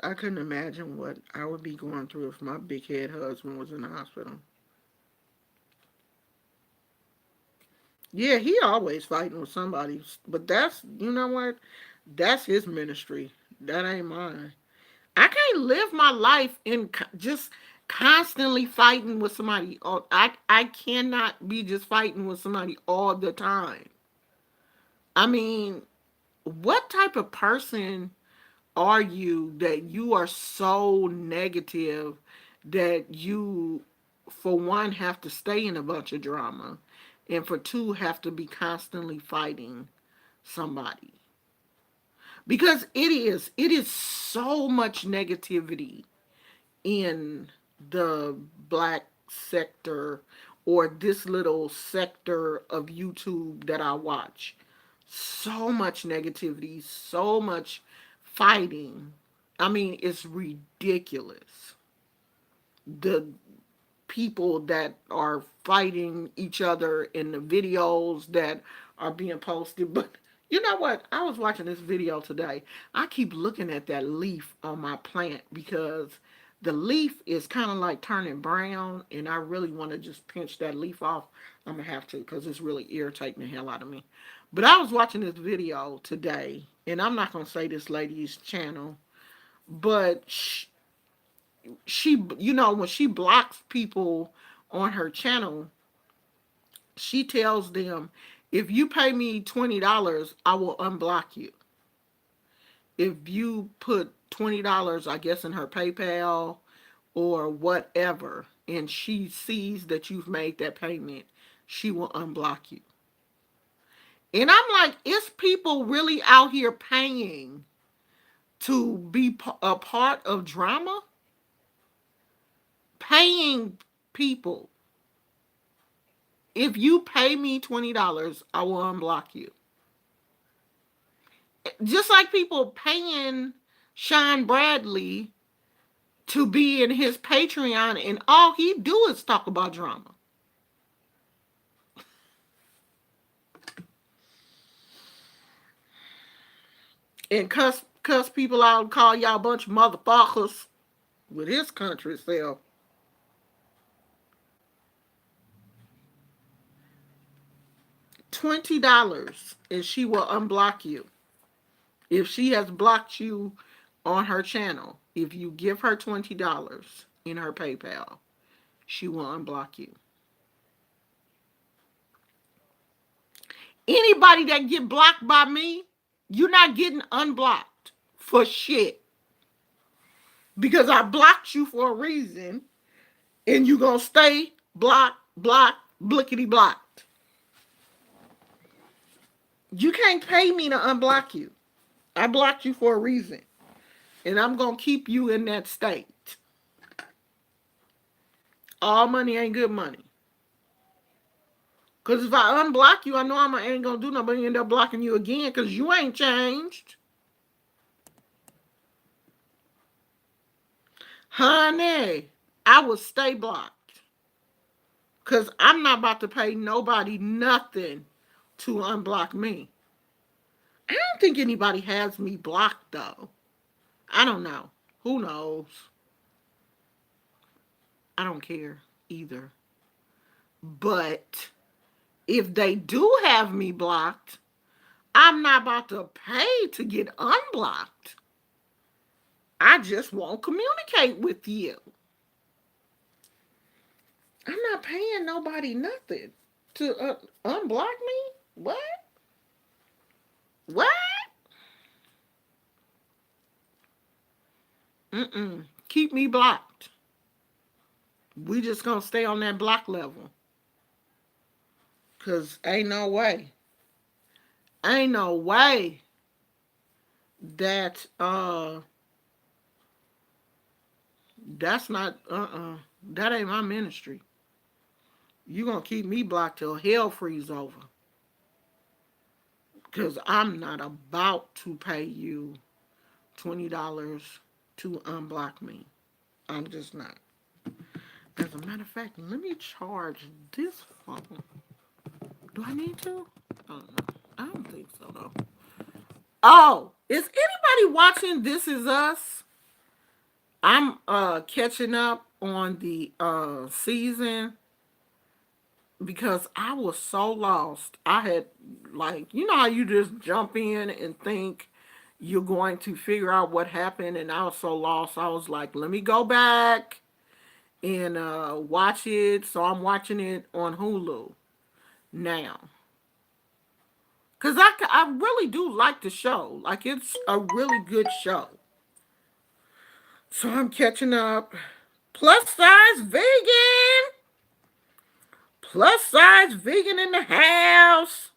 I couldn't imagine what I would be going through if my big head husband was in the hospital. Yeah, he always fighting with somebody, but that's, you know what? That's his ministry. That ain't mine. I can't live my life in just constantly fighting with somebody. I cannot be just fighting with somebody all the time. I mean, what type of person are you that you are so negative that you, for one, have to stay in a bunch of drama, and for two, have to be constantly fighting somebody? Because it is so much negativity in the black sector, or this little sector of YouTube that I watch. So much negativity, so much fighting. I mean, it's ridiculous. The people that are fighting each other in the videos that are being posted. But you know what? I was watching this video today. I keep looking at that leaf on my plant because the leaf is kind of like turning brown, and I really want to just pinch that leaf off. I'm going to have to because it's really irritating the hell out of me. But I was watching this video today, and I'm not going to say this lady's channel, but she, you know, when she blocks people on her channel, she tells them, if you pay me $20, I will unblock you. If you put $20, I guess, in her PayPal or whatever, and she sees that you've made that payment, she will unblock you. And I'm like, is people really out here paying to be a part of drama? Paying people. If you pay me $20, I will unblock you. Just like people paying Sean Bradley to be in his Patreon, and all he do is talk about drama. And cuss people out and call y'all a bunch of motherfuckers with his country self. $20 and she will unblock you. If she has blocked you on her channel, if you give her $20 in her PayPal, she will unblock you. Anybody that get blocked by me, you're not getting unblocked for shit. Because I blocked you for a reason, and you gonna stay blocked, blickety blocked. You can't pay me to unblock you. I blocked you for a reason, and I'm gonna keep you in that state. All money ain't good money. Cause if I unblock you, I know I ain't gonna do nobody end up blocking you again, cause you ain't changed. Honey, I will stay blocked. Cause I'm not about to pay nobody nothing to unblock me. I don't think anybody has me blocked though. I don't know. Who knows? I don't care either. But if they do have me blocked, I'm not about to pay to get unblocked. I just won't communicate with you. I'm not paying nobody nothing to unblock me. What? What? Mm-mm. Keep me blocked. We just gonna stay on that block level. Cause ain't no way. Ain't no way that that's not that ain't my ministry. You gonna keep me blocked till hell freeze over. Cause I'm not about to pay you $20 to unblock me. I'm just not. As a matter of fact, let me charge this phone. Do I need to? I don't know. I don't think so though. Oh, is anybody watching This Is Us? I'm catching up on the season because I was so lost. I had, like, you know how you just jump in and think you're going to figure out what happened, and I was so lost. I was like, let me go back and watch it. So I'm watching it on Hulu now. Cause I really do like the show. Like, it's a really good show. So I'm catching up. Plus size vegan. Plus size vegan in the house.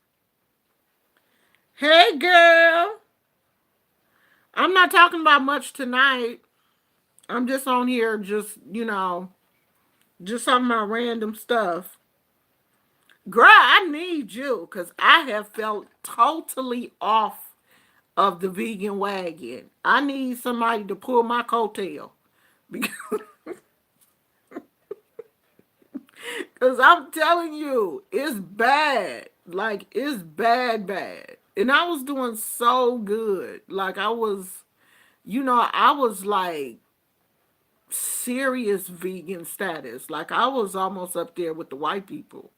Hey girl. I'm not talking about much tonight. I'm just on here just, just talking about random stuff. Girl, I need you because I have felt totally off of the vegan wagon. I need somebody to pull my coattail. Because I'm telling you, it's bad. Like, it's bad, bad. And I was doing so good. Like, I was like serious vegan status. Like, I was almost up there with the white people.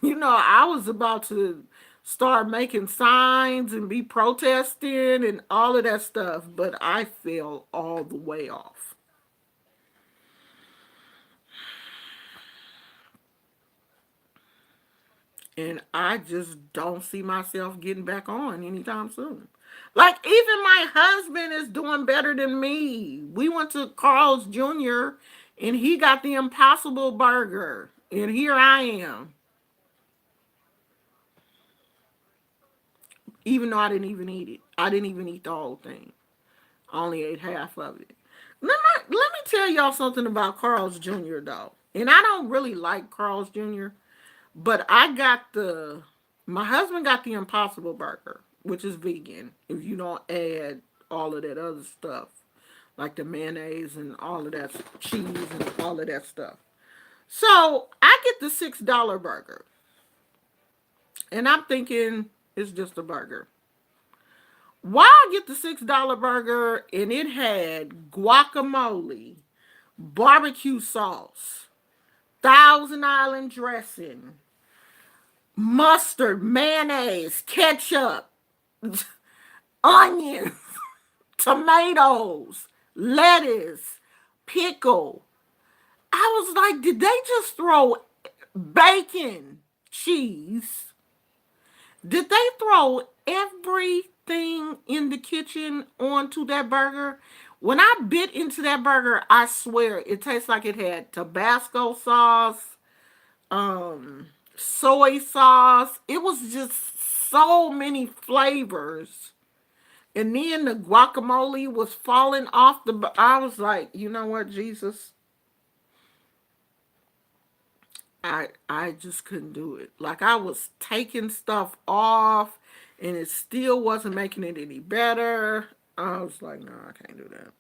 I was about to start making signs and be protesting and all of that stuff, but I fell all the way off. And I just don't see myself getting back on anytime soon. Like, even my husband is doing better than me. We went to Carl's Jr. and he got the Impossible Burger. And here I am, even though I didn't even eat it. I didn't even eat the whole thing. I only ate half of it. Let me tell y'all something about Carl's Jr. though. And I don't really like Carl's Jr., but my husband got the Impossible Burger, which is vegan if you don't add all of that other stuff, like the mayonnaise and all of that cheese and all of that stuff. So I get the $6 burger, and I'm thinking it's just a burger. Why I get the $6 burger and it had guacamole, barbecue sauce, Thousand Island dressing, mustard, mayonnaise, ketchup, onions, tomatoes, lettuce, pickle. I was like, did they just throw bacon, cheese? Did they throw everything in the kitchen onto that burger? When I bit into that burger, I swear it tastes like it had Tabasco sauce, um, soy sauce. It was just so many flavors. And then the guacamole was falling off I was like, you know what, Jesus? I just couldn't do it. Like, I was taking stuff off and it still wasn't making it any better. I was like, no, I can't do that.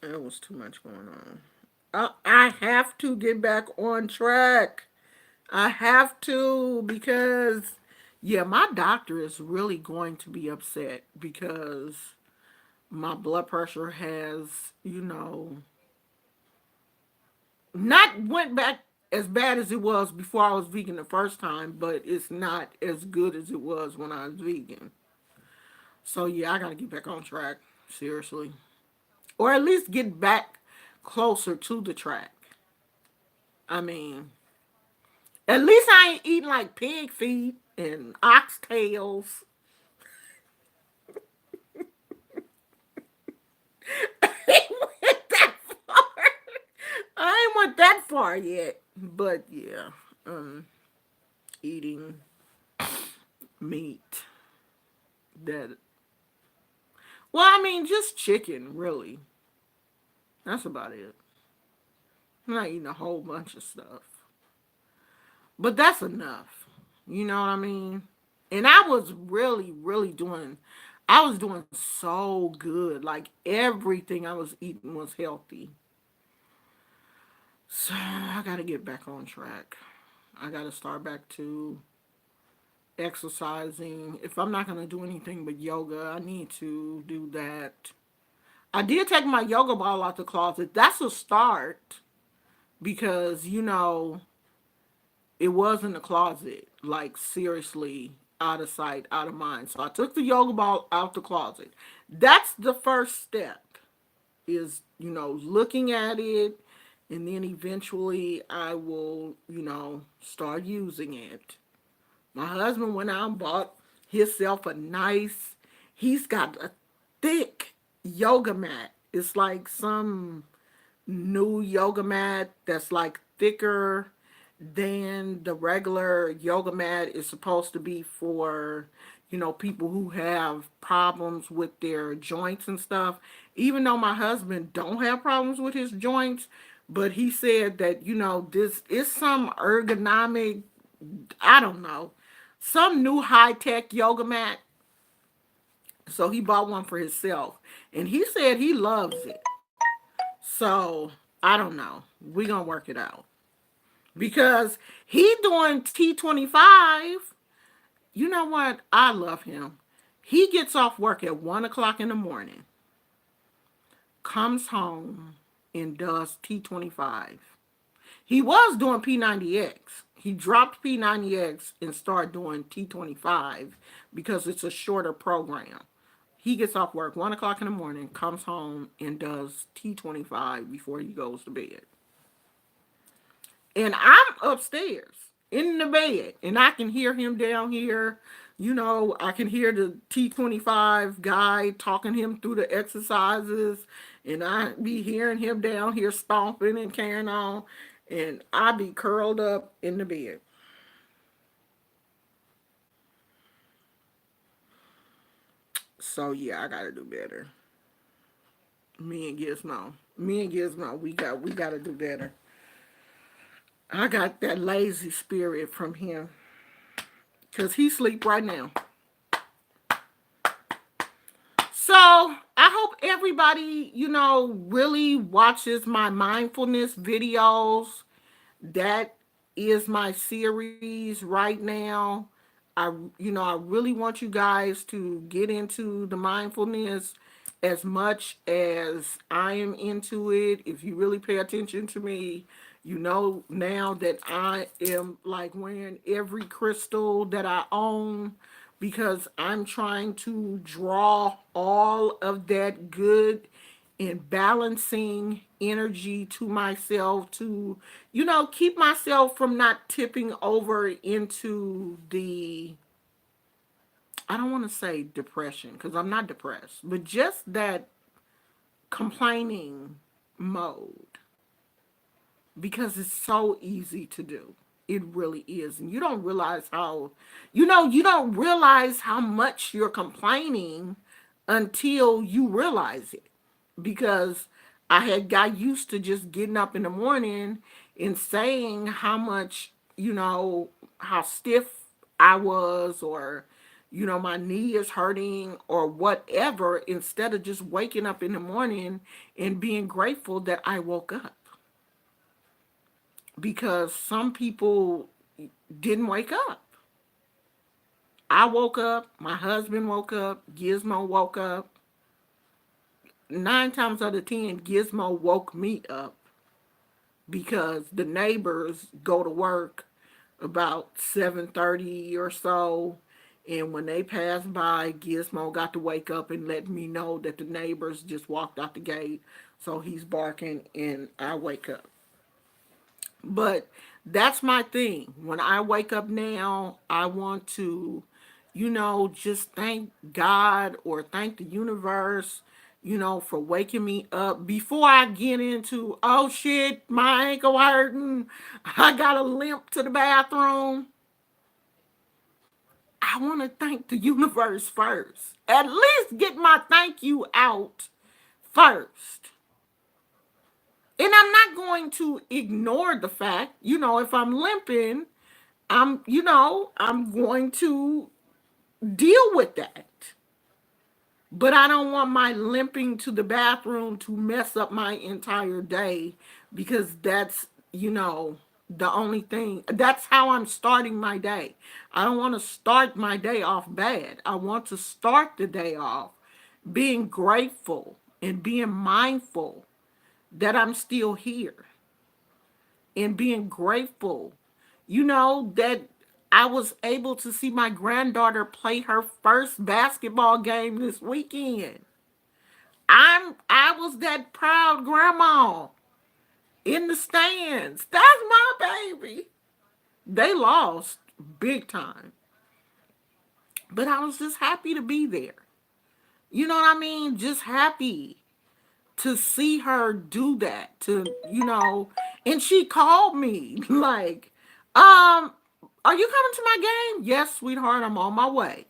There was too much going on. I have to get back on track. I have to because, yeah, my doctor is really going to be upset because my blood pressure has, not went back as bad as it was before I was vegan the first time, but it's not as good as it was when I was vegan. So yeah, I gotta get back on track. Seriously. Or at least get back closer to the track. I mean, at least I ain't eating like pig feet and oxtails. I ain't went that far. I ain't went that far yet. But yeah, um, eating meat that, well, I mean, just chicken, really. That's about it. I'm not eating a whole bunch of stuff. But that's enough. You know what I mean? And I was really, really I was doing so good. Like, everything I was eating was healthy. So I got to get back on track. I got to start back to exercising. If I'm not going to do anything but yoga, I need to do that. I did take my yoga ball out the closet. That's a start because, it was in the closet, like seriously out of sight, out of mind. So I took the yoga ball out the closet. That's the first step is, looking at it, and then eventually I will, start using it. My husband went out and bought himself a nice, he's got a thick yoga mat. It's like some new yoga mat that's like thicker than the regular yoga mat is supposed to be for, people who have problems with their joints and stuff. Even though my husband don't have problems with his joints, but he said that, this is some ergonomic, I don't know, some new high-tech yoga mat. So he bought one for himself. And he said he loves it. So I don't know. We're gonna work it out. Because he doing T25. You know what? I love him. He gets off work at 1 o'clock in the morning, comes home and does T25. He was doing P90X. He dropped P90X and started doing T25 because it's a shorter program. He gets off work 1 o'clock in the morning, comes home and does T25 before he goes to bed. And I'm upstairs in the bed, and I can hear him down here. I can hear the T25 guy talking him through the exercises, and I be hearing him down here stomping and carrying on, and I be curled up in the bed. So yeah, I gotta do better. Me and Gizmo, we gotta do better. I got that lazy spirit from him, cause he sleep right now. So I hope everybody, really watches my mindfulness videos. That is my series right now. I really want you guys to get into the mindfulness as much as I am into it. If you really pay attention to me, you know now that I am like wearing every crystal that I own because I'm trying to draw all of that good and balancing energy to myself to, keep myself from not tipping over into the, I don't want to say depression because I'm not depressed, but just that complaining mode because it's so easy to do. It really is. And you don't realize how much you're complaining until you realize it. Because I had got used to just getting up in the morning and saying how much, how stiff I was, or, my knee is hurting or whatever, instead of just waking up in the morning and being grateful that I woke up. Because some people didn't wake up. I woke up, my husband woke up, Gizmo woke up. 9 times out of 10, Gizmo woke me up because the neighbors go to work about 7:30 or so, and when they pass by, Gizmo got to wake up and let me know that the neighbors just walked out the gate, so he's barking and I wake up. But that's my thing. When I wake up now, I want to, just thank God or thank the universe, for waking me up before I get into, oh shit, my ankle hurting. I got a limp to the bathroom. I want to thank the universe first. At least get my thank you out first. And I'm not going to ignore the fact, if I'm limping, I'm going to deal with that. But I don't want my limping to the bathroom to mess up my entire day because that's, the only thing. That's how I'm starting my day. I don't want to start my day off bad. I want to start the day off being grateful and being mindful that I'm still here and being grateful, that I was able to see my granddaughter play her first basketball game this weekend. I was that proud grandma in the stands. That's my baby. They lost big time, but I was just happy to be there. You know what I mean? Just happy to see her do that. And she called me like, are you coming to my game? Yes, sweetheart, I'm on my way.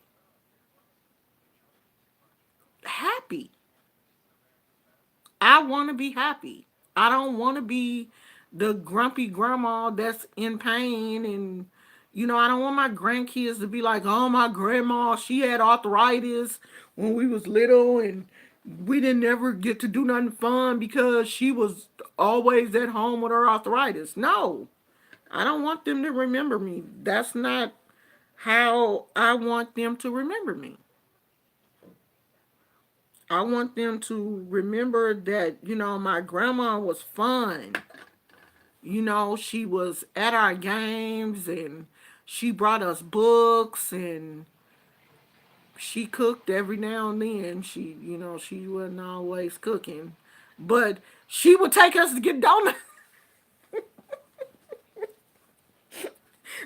Happy. I want to be happy. I don't want to be the grumpy grandma that's in pain. And, I don't want my grandkids to be like, oh, my grandma, she had arthritis when we was little and we didn't ever get to do nothing fun because she was always at home with her arthritis. No, I don't want them to remember me. That's not how I want them to remember me. I want them to remember that, my grandma was fun. She was at our games and she brought us books and she cooked every now and then. She wasn't always cooking, but she would take us to get donuts.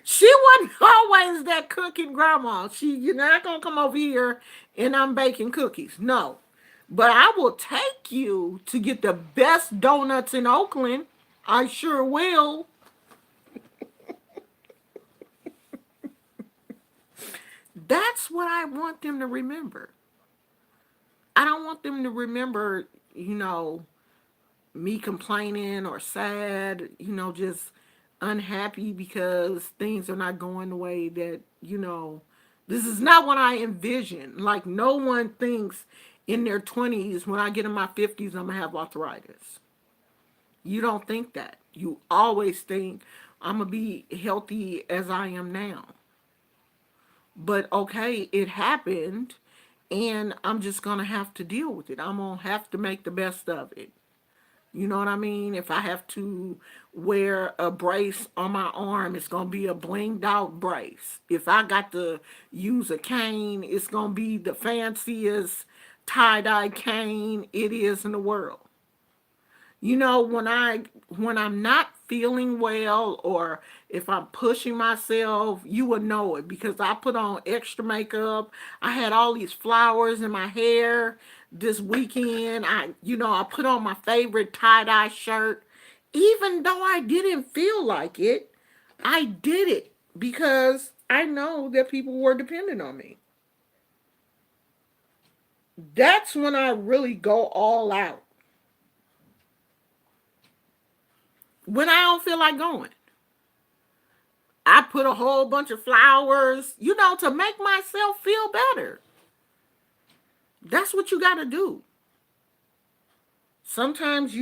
She wasn't always that cooking grandma. You're not gonna come over here and I'm baking cookies. No. But I will take you to get the best donuts in Oakland. I sure will. That's what I want them to remember. I don't want them to remember, me complaining or sad, just unhappy because things are not going the way that, this is not what I envision. Like, no one thinks in their 20s, when I get in my 50s, I'm going to have arthritis. You don't think that. You always think I'm going to be healthy as I am now. But okay, it happened, and I'm just going to have to deal with it. I'm going to have to make the best of it. You know what I mean? If I have to wear a brace on my arm, it's going to be a blinged out brace. If I got to use a cane, it's going to be the fanciest tie-dye cane it is in the world. When I'm not feeling well or if I'm pushing myself, you would know it because I put on extra makeup. I had all these flowers in my hair this weekend. I put on my favorite tie-dye shirt. Even though I didn't feel like it, I did it because I know that people were depending on me. That's when I really go all out. When I don't feel like going, I put a whole bunch of flowers, to make myself feel better. That's what you got to do. Sometimes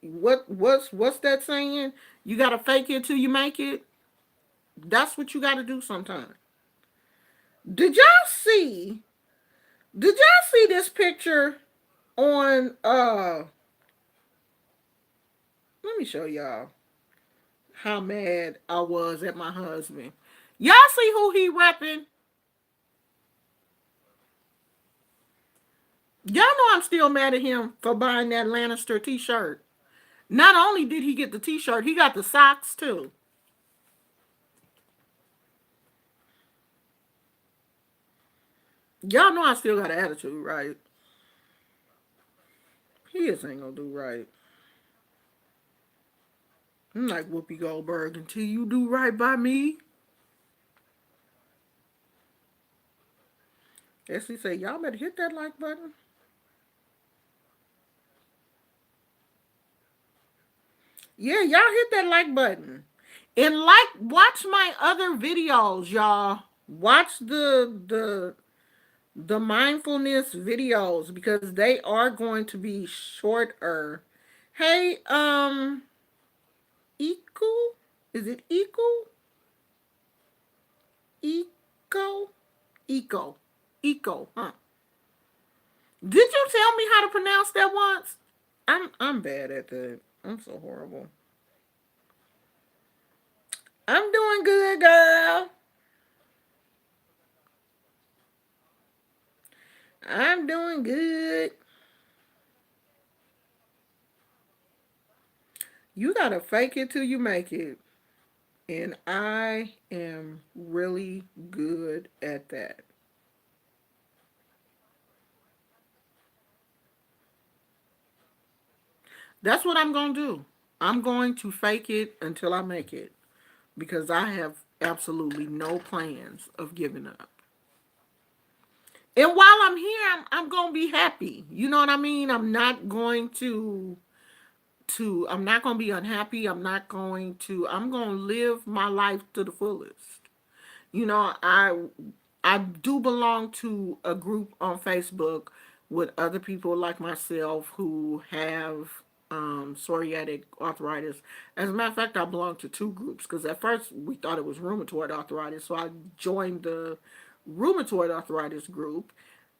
what's that saying? You got to fake it till you make it. That's what you got to do sometimes. Did y'all see? Did y'all see this picture on let me show y'all how mad I was at my husband. Y'all see who he repping? Y'all know I'm still mad at him for buying that Lannister t-shirt. Not only did he get the t-shirt, he got the socks too. Y'all know I still got an attitude, right? He just ain't gonna do right. I'm like Whoopi Goldberg, until you do right by me. As he say, y'all better hit that like button. Yeah, y'all hit that like button. And watch my other videos, y'all. Watch the mindfulness videos because they are going to be shorter. Hey, Eco? Is it Eco? Eco? Eco. Eco, huh? Did you tell me how to pronounce that once? I'm bad at that. I'm so horrible. I'm doing good, girl. I'm doing good. You gotta fake it till you make it. And I am really good at that. That's what I'm going to do. I'm going to fake it until I make it because I have absolutely no plans of giving up. And while I'm here, I'm going to be happy. You know what I mean? I'm not going to I'm not going to be unhappy. I'm going to live my life to the fullest. You know, I do belong to a group on Facebook with other people like myself who have psoriatic arthritis. As a matter of fact, I belong to two groups because at first we thought it was rheumatoid arthritis, so I joined the rheumatoid arthritis group.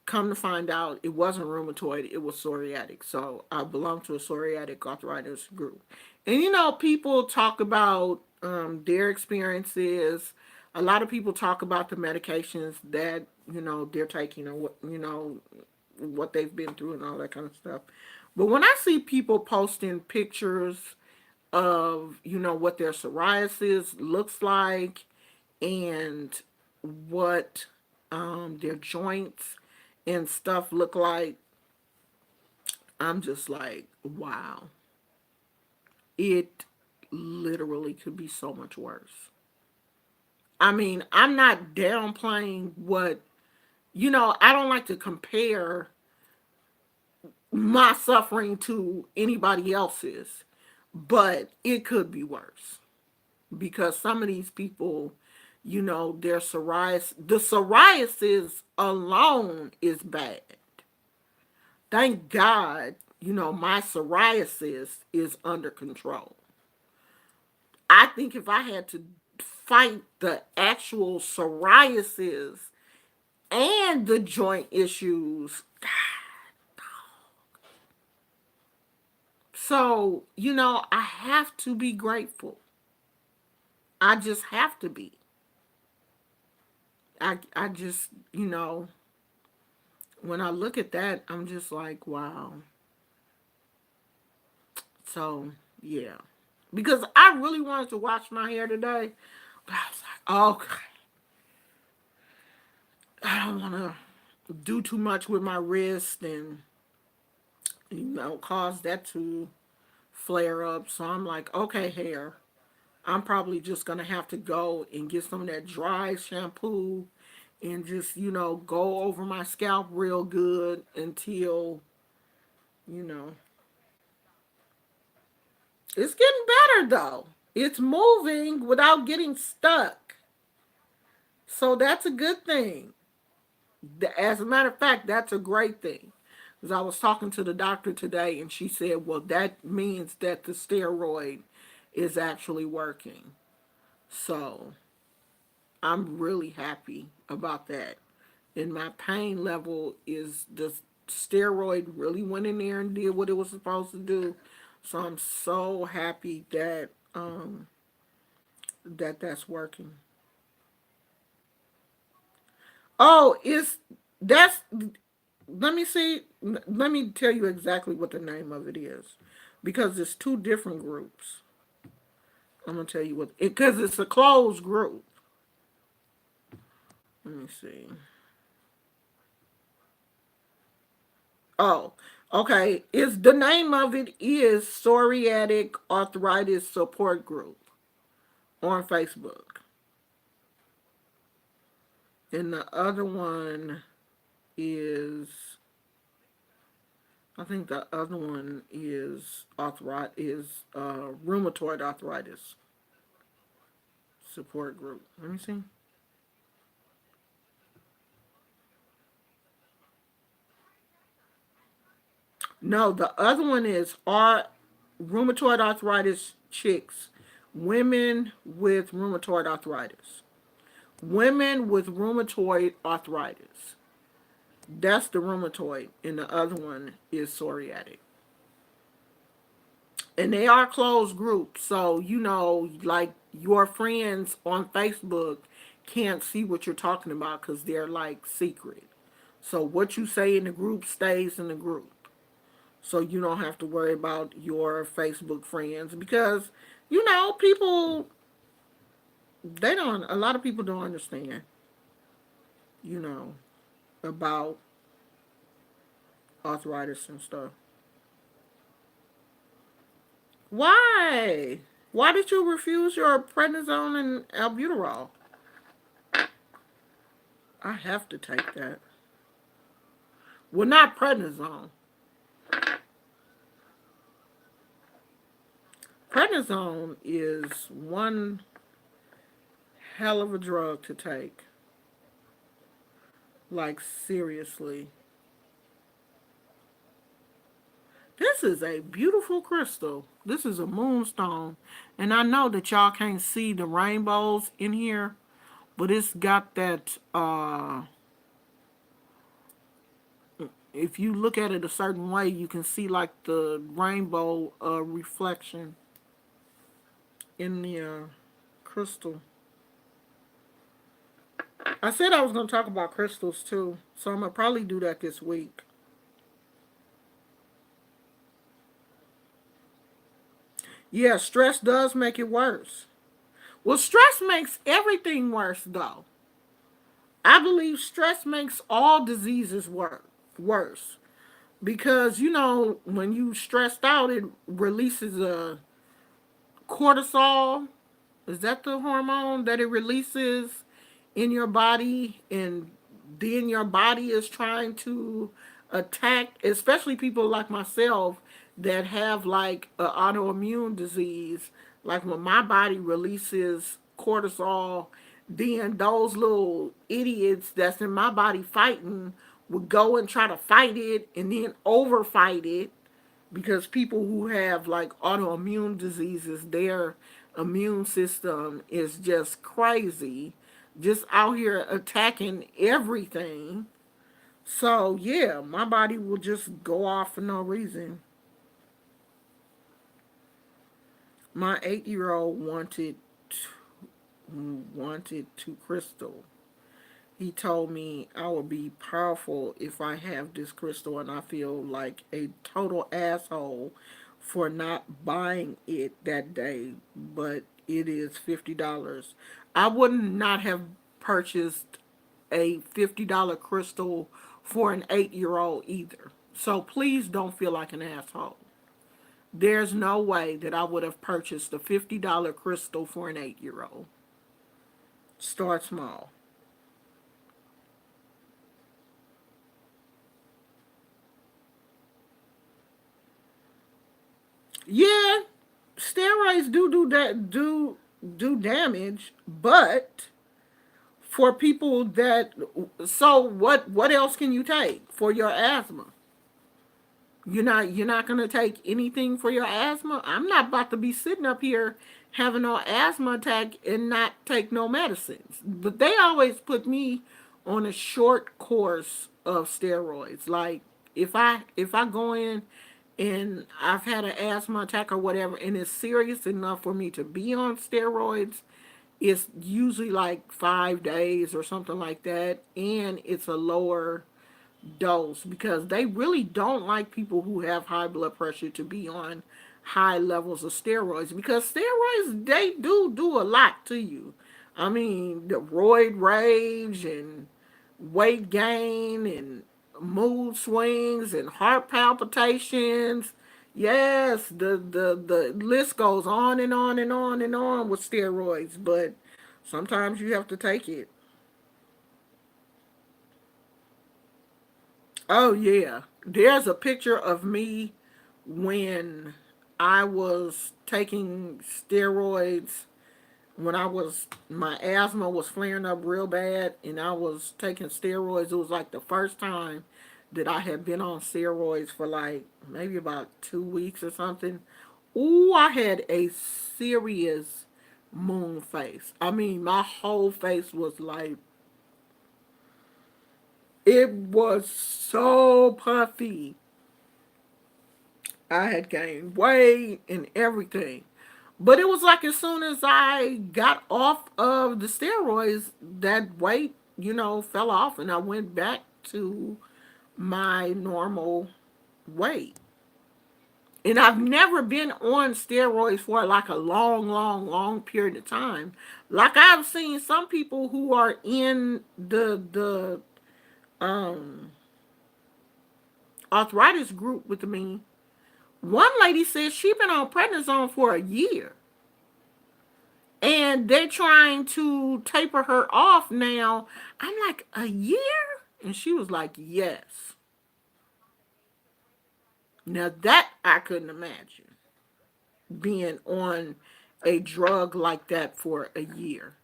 Come to find out, it wasn't rheumatoid; it was psoriatic. So I belong to a psoriatic arthritis group. And you know, people talk about their experiences. A lot of people talk about the medications that they're taking, or what they've been through and all that kind of stuff. But when I see people posting pictures of what their psoriasis looks like and what their joints and stuff look like, I'm just like, wow, it literally could be so much worse. I mean, I'm not downplaying what, I don't like to compare my suffering to anybody else's, but it could be worse because some of these people, their the psoriasis alone is bad. Thank God, my psoriasis is under control. I think if I had to fight the actual psoriasis and the joint issues, so, I have to be grateful. I just have to be. I just, when I look at that, I'm just like, wow. So, yeah. Because I really wanted to wash my hair today, but I was like, oh, I don't want to do too much with my wrist and, cause that to flare up. So I'm like, okay, hair. I'm probably just going to have to go and get some of that dry shampoo and just, go over my scalp real good until, you know, it's getting better though. It's moving without getting stuck. So that's a good thing. As a matter of fact, that's a great thing. Because I was talking to the doctor today and she said, well, that means that the steroid is actually working. So I'm really happy about that. And my pain level is the steroid really went in there and did what it was supposed to do. So I'm so happy that that's working. Oh, it's that's let me see. Let me tell you exactly what the name of it is, because it's two different groups. I'm gonna tell you what because it's a closed group. Let me see. Oh, okay. It's the name of it is Psoriatic Arthritis Support Group on Facebook, and the other one is I think the other one is rheumatoid arthritis support group. Let me see. No, the other one is rheumatoid arthritis chicks, women with rheumatoid arthritis, women with rheumatoid arthritis. That's the rheumatoid, and the other one is psoriatic. And they are closed groups, so like your friends on Facebook can't see what you're talking about because they're like secret. So what you say in the group stays in the group. So you don't have to worry about your Facebook friends because people, they don't, a lot of people don't understand, you know, about arthritis and stuff. Why? Why did you refuse your prednisone and albuterol? I have to take that. Well, not prednisone. Prednisone is one hell of a drug to take. Like, seriously. This is a beautiful crystal. This is a moonstone. And I know that y'all can't see the rainbows in here, but it's got that, if you look at it a certain way, you can see like the rainbow reflection in the crystal. I said I was going to talk about crystals too, so I'm going to probably do that this week. Yeah, stress does make it worse. Well, stress makes everything worse, though. I believe stress makes all diseases worse. Because, when you stressed out, it releases a cortisol. Is that the hormone that it releases in your body? And then your body is trying to attack, especially people like myself that have like an autoimmune disease. Like when my body releases cortisol, then those little idiots that's in my body fighting would go and try to fight it and then overfight it, because people who have like autoimmune diseases, their immune system is just crazy, just out here attacking everything. So yeah, my body will just go off for no reason. My 8-year old wanted to crystal. He told me I would be powerful if I have this crystal, and I feel like a total asshole for not buying it that day, but it is $50. I would not have purchased a $50 crystal for an 8-year old either. So please don't feel like an asshole. There's no way that I would have purchased a $50 crystal for an 8-year old. Start small. Yeah, steroids do that, do damage, but for people that, so what else can you take for your asthma? You're not gonna take anything for your asthma. I'm not about to be sitting up here having an asthma attack and not take no medicines. But they always put me on a short course of steroids. Like if I go in and I've had an asthma attack or whatever, and it's serious enough for me to be on steroids, it's usually like 5 days or something like that, and it's a lower dose because they really don't like people who have high blood pressure to be on high levels of steroids, because steroids, they do a lot to you. I mean, the roid rage and weight gain and mood swings and heart palpitations. Yes, the list goes on and on and on and on with steroids, but sometimes you have to take it. Oh yeah. There's a picture of me when I was taking steroids, when my asthma was flaring up real bad and I was taking steroids. It was like the first time that I had been on steroids for like maybe about 2 weeks or something. Ooh, I had a serious moon face. I mean, my whole face was like, It was so puffy. I had gained weight and everything. But it was like as soon as I got off of the steroids, that weight, fell off and I went back to my normal weight. And I've never been on steroids for like a long, long, long period of time. Like I've seen some people who are in the um arthritis group with me. One lady said she been on prednisone for a year. And they're trying to taper her off now. I'm like, a year? And she was like, yes. Now that I couldn't imagine being on a drug like that for a year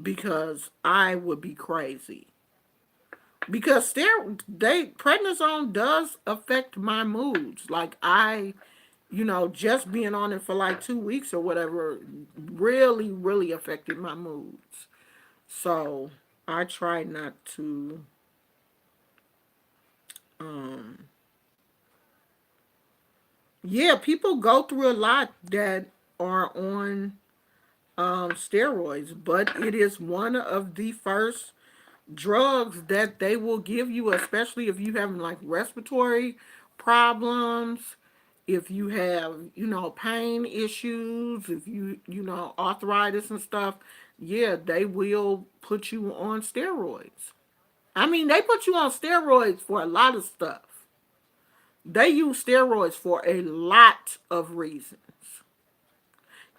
because I would be crazy. Because prednisone does affect my moods. Like just being on it for like 2 weeks or whatever really, really affected my moods. So I try not to um yeah, people go through a lot that are on steroids, but it is one of the first drugs that they will give you, especially if you having like respiratory problems, if you have, pain issues, if arthritis and stuff. Yeah, they will put you on steroids. I mean, they put you on steroids for a lot of stuff. They use steroids for a lot of reasons.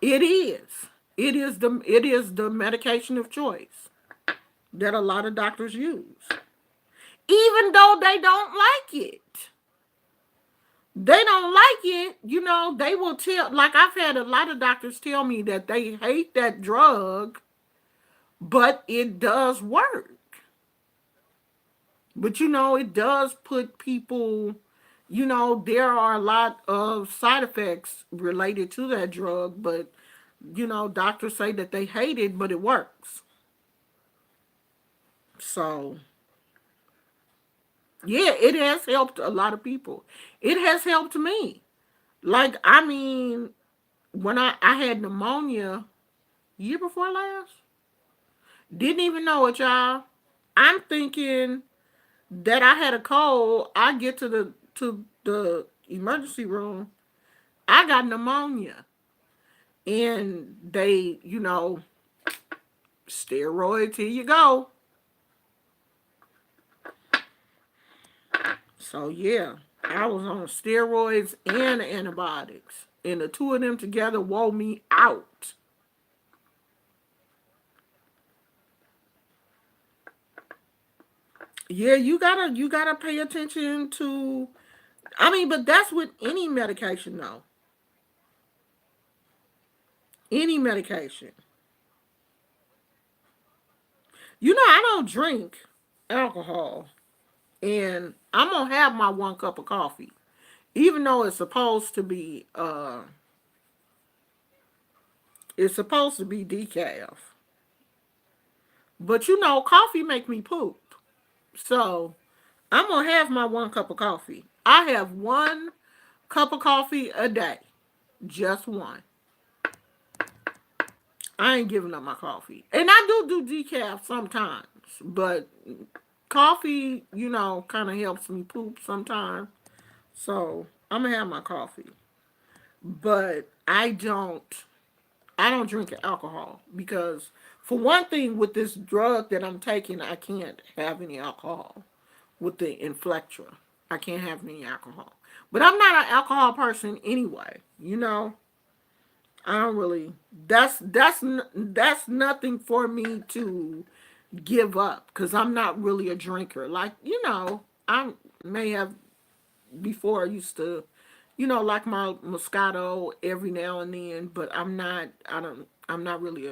It is. It is the medication of choice that a lot of doctors use. Even though they don't like it. They don't like it, they will tell, like I've had a lot of doctors tell me that they hate that drug, but it does work. But it does put people, there are a lot of side effects related to that drug, but doctors say that they hate it, but it works. So, yeah, it has helped a lot of people. It has helped me. Like, I mean, when I had pneumonia year before last, didn't even know it, y'all. I'm thinking that I had a cold. I get to the emergency room. I got pneumonia. And they, steroids, here you go. So yeah, I was on steroids and antibiotics. And the two of them together wore me out. Yeah, you gotta pay attention to, I mean, but that's with any medication though. Any medication. I don't drink alcohol. And I'm gonna have my 1 cup of coffee. Even though it's supposed to be decaf. But coffee make me poop. So I'm gonna have my 1 cup of coffee. I have 1 cup of coffee a day. Just one. I ain't giving up my coffee. And I do decaf sometimes. But coffee, kind of helps me poop sometimes. So I'm gonna have my coffee. But I don't drink alcohol because for one thing with this drug that I'm taking, I can't have any alcohol with the Inflectra. I can't have any alcohol. But I'm not an alcohol person anyway. I don't really. That's nothing for me to give up because I'm not really a drinker. Like I may have before I used to, like my Moscato every now and then, but I'm not. I don't. I'm not really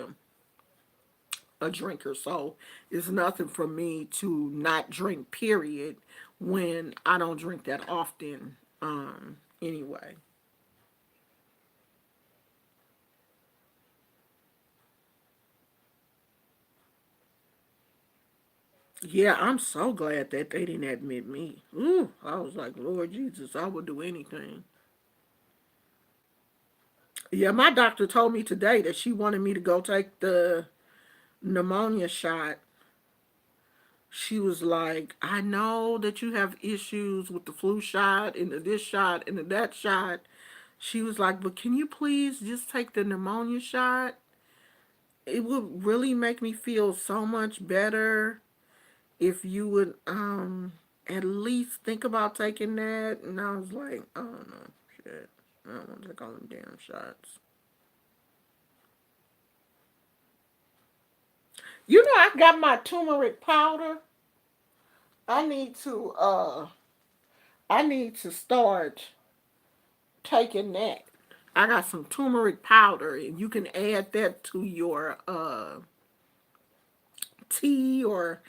a drinker, so it's nothing for me to not drink. Period. When I don't drink that often. Anyway. Yeah, I'm so glad that they didn't admit me. Ooh, I was like, Lord Jesus, I would do anything. Yeah, my doctor told me today that she wanted me to go take the pneumonia shot. She was like, I know that you have issues with the flu shot and the this shot and the that shot. She was like, but can you please just take the pneumonia shot? It would really make me feel so much better if you would at least think about taking that. And I was like, oh no, shit. I don't want to take all them damn shots. You know, I got my turmeric powder. I need to I need to start taking that. I got some turmeric powder and you can add that to your tea or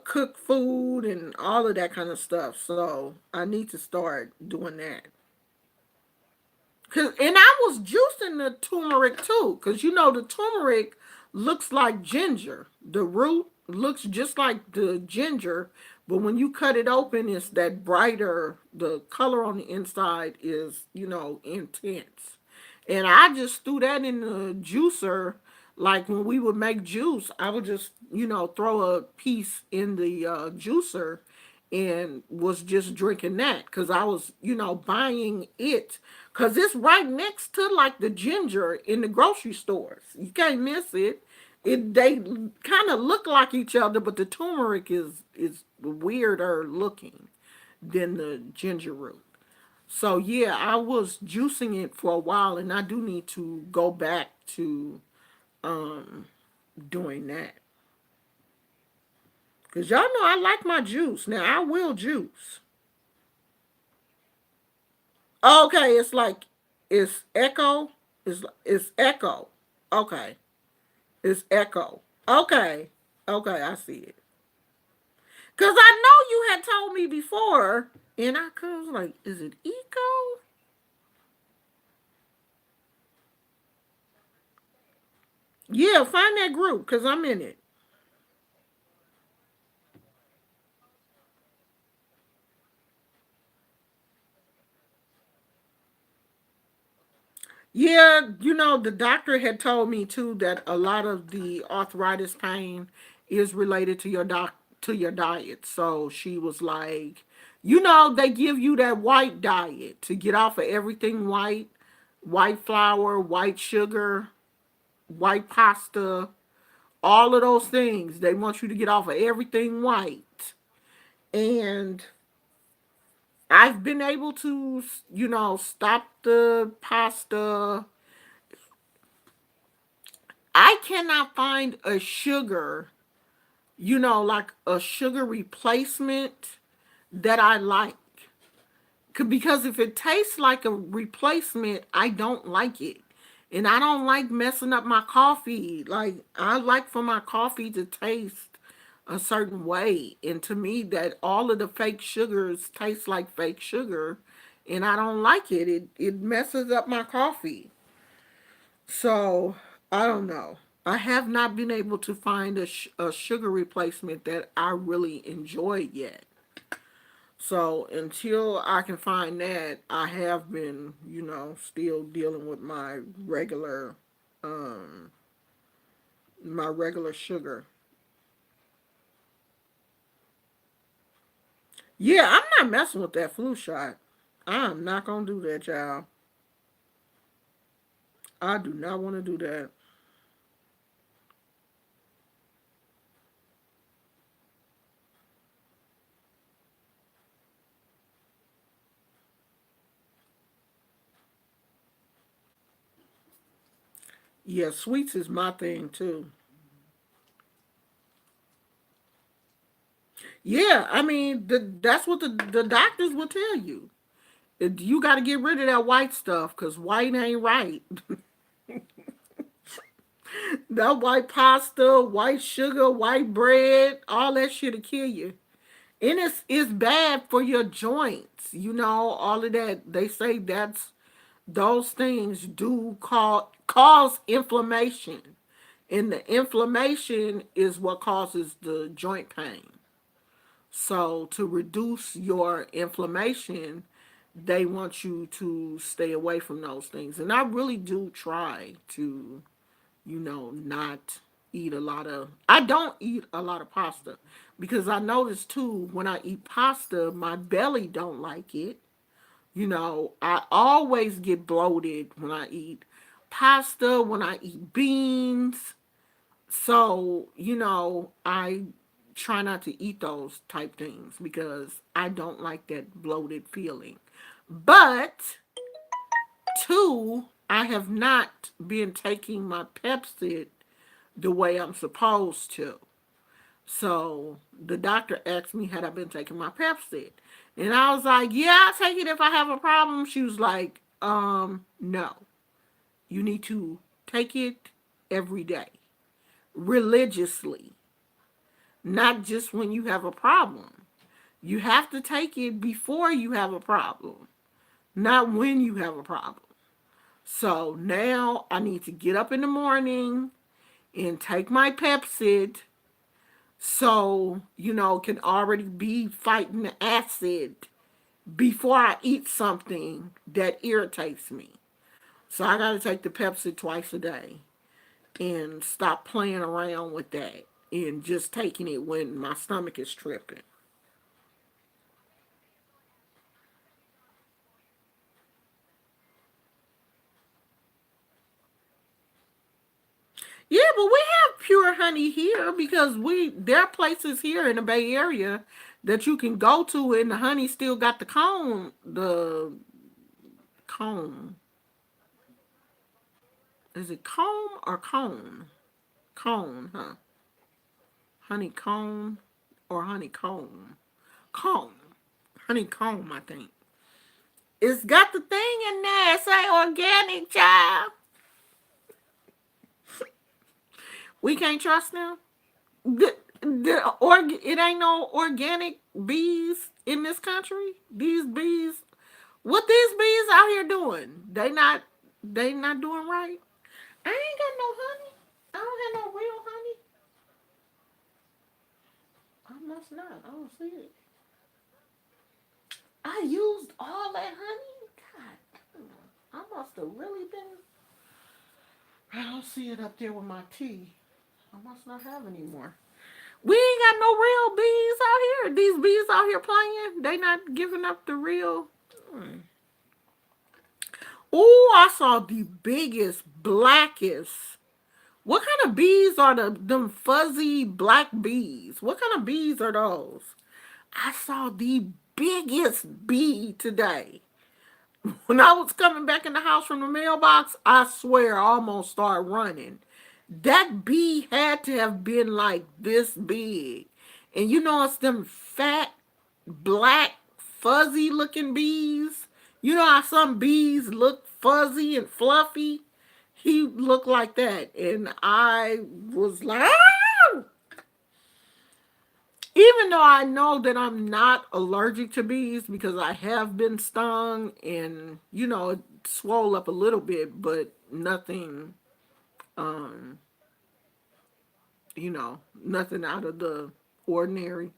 cook food and all of that kind of stuff. So I need to start doing that. And I was juicing the turmeric too, cause you know the turmeric looks like ginger. The root looks just like the ginger, but when you cut it open, it's that brighter. The color on the inside is, intense. And I just threw that in the juicer. Like when we would make juice, I would just, throw a piece in the juicer and was just drinking that because I was, buying it because it's right next to like the ginger in the grocery stores. You can't miss it. They kind of look like each other, but the turmeric is weirder looking than the ginger root. So yeah, I was juicing it for a while, and I do need to go back to um doing that because y'all know I like my juice. Now I will juice. Okay, it's like it's echo. It's echo. Okay, it's echo. Okay, okay, I see it. Cause I know you had told me before, and I was like, is it eco? Yeah, find that group, cause I'm in it. Yeah, the doctor had told me too that a lot of the arthritis pain is related to your diet. So she was like, they give you that white diet to get off of everything white, white flour, white sugar, white pasta, all of those things. They want you to get off of everything white. And I've been able to, stop the pasta. I cannot find a sugar, like a sugar replacement that I like. Because if it tastes like a replacement, I don't like it. And I don't like messing up my coffee. Like, I like for my coffee to taste a certain way. And to me, that all of the fake sugars taste like fake sugar. And I don't like it. It messes up my coffee. So I don't know. I have not been able to find a sugar replacement that I really enjoy yet. So until I can find that, I have been, still dealing with um, my regular sugar. Yeah, I'm not messing with that flu shot. I'm not gonna do that, y'all. I do not want to do that. Yeah, sweets is my thing too. Yeah, I mean, that's what the doctors will tell you. You got to get rid of that white stuff because white ain't right. That white pasta, white sugar, white bread, all that shit'll kill you. And it's bad for your joints. All of that. They say those things do cause inflammation. And the inflammation is what causes the joint pain. So to reduce your inflammation, they want you to stay away from those things. And I really do try to, not eat a lot of, I don't eat a lot of pasta because I notice too when I eat pasta, my belly don't like it. I always get bloated when I eat pasta, when I eat beans. So, I try not to eat those type things because I don't like that bloated feeling. But, two, I have not been taking my Pepcid the way I'm supposed to. So the doctor asked me had I been taking my Pepcid. And I was like, yeah, I'll take it if I have a problem. She was like, no. You need to take it every day, religiously, not just when you have a problem. You have to take it before you have a problem, not when you have a problem. So now I need to get up in the morning and take my Pepcid so, can already be fighting the acid before I eat something that irritates me. So I got to take the Pepcid twice a day and stop playing around with that and just taking it when my stomach is tripping. Yeah, but we have pure honey here because there are places here in the Bay Area that you can go to and the honey still got the comb. Is it comb or cone? Cone, huh? Honeycomb or honeycomb? Comb. Honeycomb, I think. It's got the thing in there. Say organic, child. We can't trust them. It ain't no organic bees in this country. These bees, what these bees out here doing? They not doing right. I ain't got no honey. I don't have no real honey. I must not. I don't see it. I used all that honey. God, I must have really been. I don't see it up there with my tea. I must not have any more. We ain't got no real bees out here. These bees out here playing. They not giving up the real. Hmm. Oh, I saw the biggest, blackest. What kind of bees are them fuzzy black bees? What kind of bees are those? I saw the biggest bee today. When I was coming back in the house from the mailbox, I swear I almost started running. That bee had to have been like this big. And it's them fat, black, fuzzy looking bees. You know how some bees look fuzzy and fluffy? He looked like that. And I was like, ah! Even though I know that I'm not allergic to bees because I have been stung and, it swole up a little bit, but nothing, um, nothing out of the ordinary.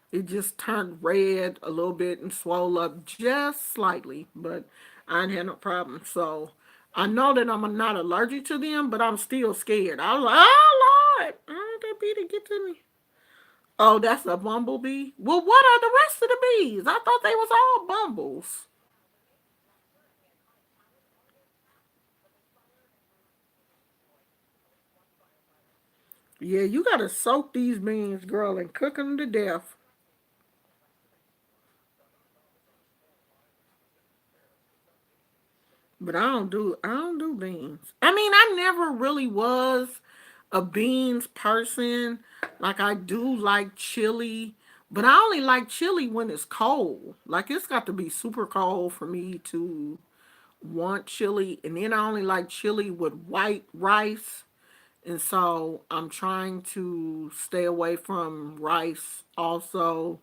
It just turned red a little bit and swole up just slightly, but I ain't had no problem. So I know that I'm not allergic to them, but I'm still scared. I was like, oh Lord, I don't want that bee to get to me. Oh, that's a bumblebee? Well, what are the rest of the bees? I thought they was all bumbles. Yeah, you gotta soak these beans, girl, and cook them to death. But I don't do beans. I mean, I never really was a beans person. Like I do like chili, but I only like chili when it's cold. Like it's got to be super cold for me to want chili, and then I only like chili with white rice. And so I'm trying to stay away from rice also.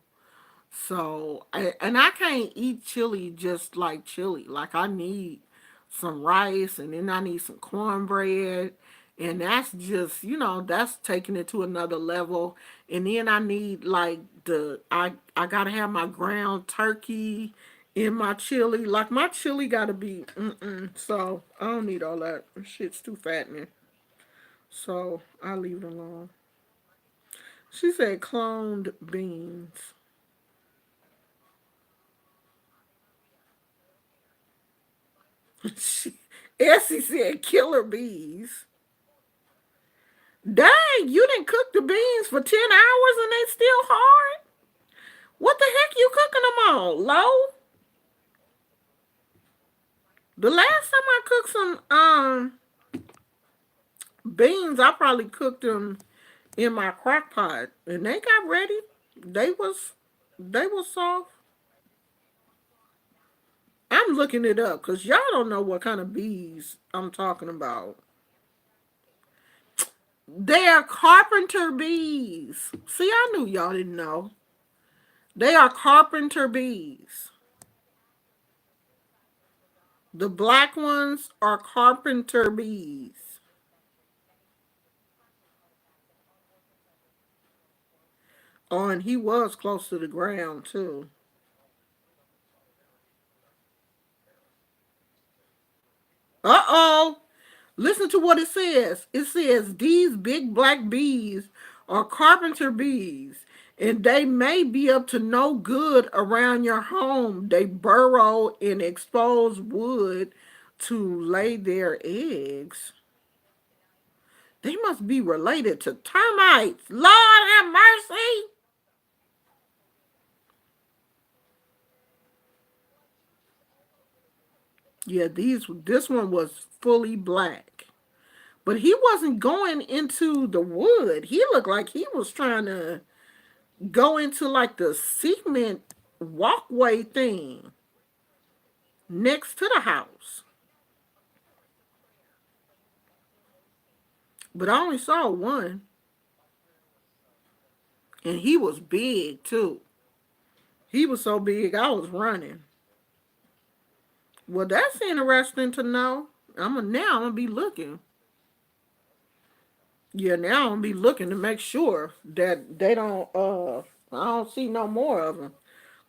And I can't eat chili just like chili. Like I need some rice and then I need some cornbread And that's just, that's taking it to another level. And then I need like I gotta have my ground turkey in my chili. Like my chili gotta be so I don't need all that. Shit's too fattening. So I leave it alone. She said cloned beans. she, Essie said killer bees. Dang, you didn't cook the beans for 10 hours and they still hard? What the heck you cooking them on? Low? The last time I cooked some beans, I probably cooked them in my crock pot and they got ready. They was they was soft. I'm looking it up because y'all don't know what kind of bees I'm talking about. They are carpenter bees. See, I knew y'all didn't know. They are carpenter bees. The black ones are carpenter bees. Oh, and he was close to the ground too. Uh oh. Listen to what it says. It says these big black bees are carpenter bees, and they may be up to no good around your home. They burrow in exposed wood to lay their eggs. They must be related to termites. Lord have mercy. Yeah, this one was fully black. But he wasn't going into the wood. He looked like he was trying to go into like the cement walkway thing next to the house. But I only saw one. And he was big too. He was so big I was running. Well, that's interesting to know. I'm gonna be looking. Yeah, now I'm gonna be looking to make sure that they don't I don't see no more of them.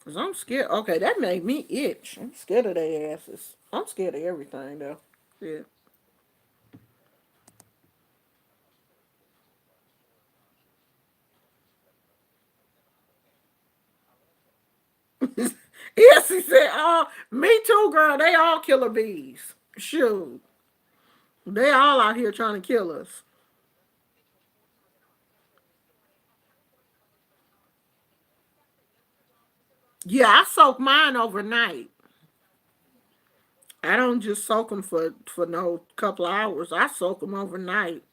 Cause I'm scared. Okay, that made me itch. I'm scared of their asses. I'm scared of everything though. Yeah. Yes, he said, "Oh, me too, girl. They all killer bees. Shoot, they all out here trying to kill us." Yeah, I soak mine overnight. I don't just soak them for no couple of hours. I soak them overnight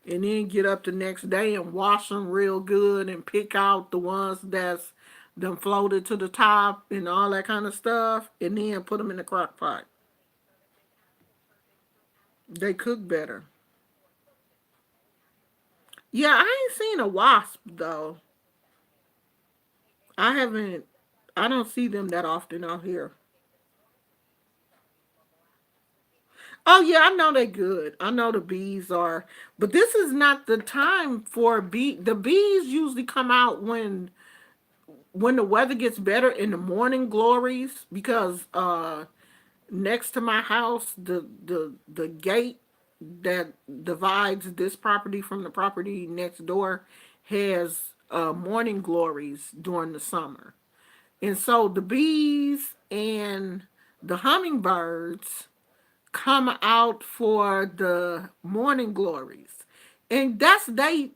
and then get up the next day and wash them real good and pick out the ones that's done floated to the top and all that kind of stuff, and then put them in the crock pot. They cook better. Yeah, I ain't seen a wasp though. I haven't. I don't see them that often out here. Oh yeah, I know they good. I know the bees are, but this is not the time for bee. The bees usually come out when the weather gets better in the morning glories because next to my house the gate that divides this property from the property next door has morning glories during the summer. And so the bees and the hummingbirds come out for the morning glories. And that's they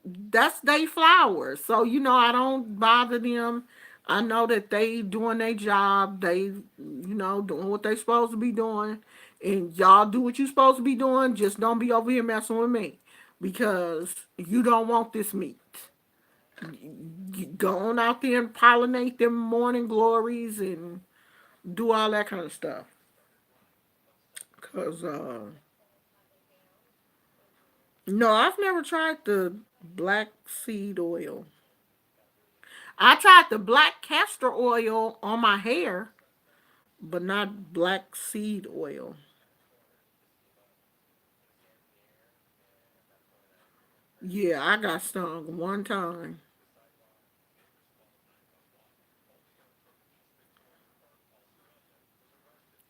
flowers. So I don't bother them. I know that they doing their job. They doing what they supposed to be doing. And y'all do what you supposed to be doing. Just don't be over here messing with me. Because you don't want this meat. You go on out there and pollinate them morning glories and do all that kind of stuff. Cause no, I've never tried the black seed oil. I tried the black castor oil on my hair, but not black seed oil. Yeah, I got stung one time.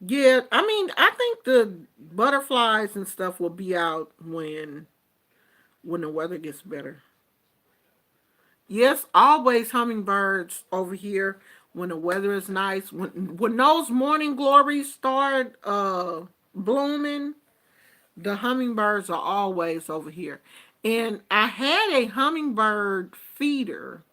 Yeah, I mean, I think the butterflies and stuff will be out when the weather gets better. Yes, always hummingbirds over here when the weather is nice. When those morning glories start blooming, the hummingbirds are always over here. And I had a hummingbird feeder,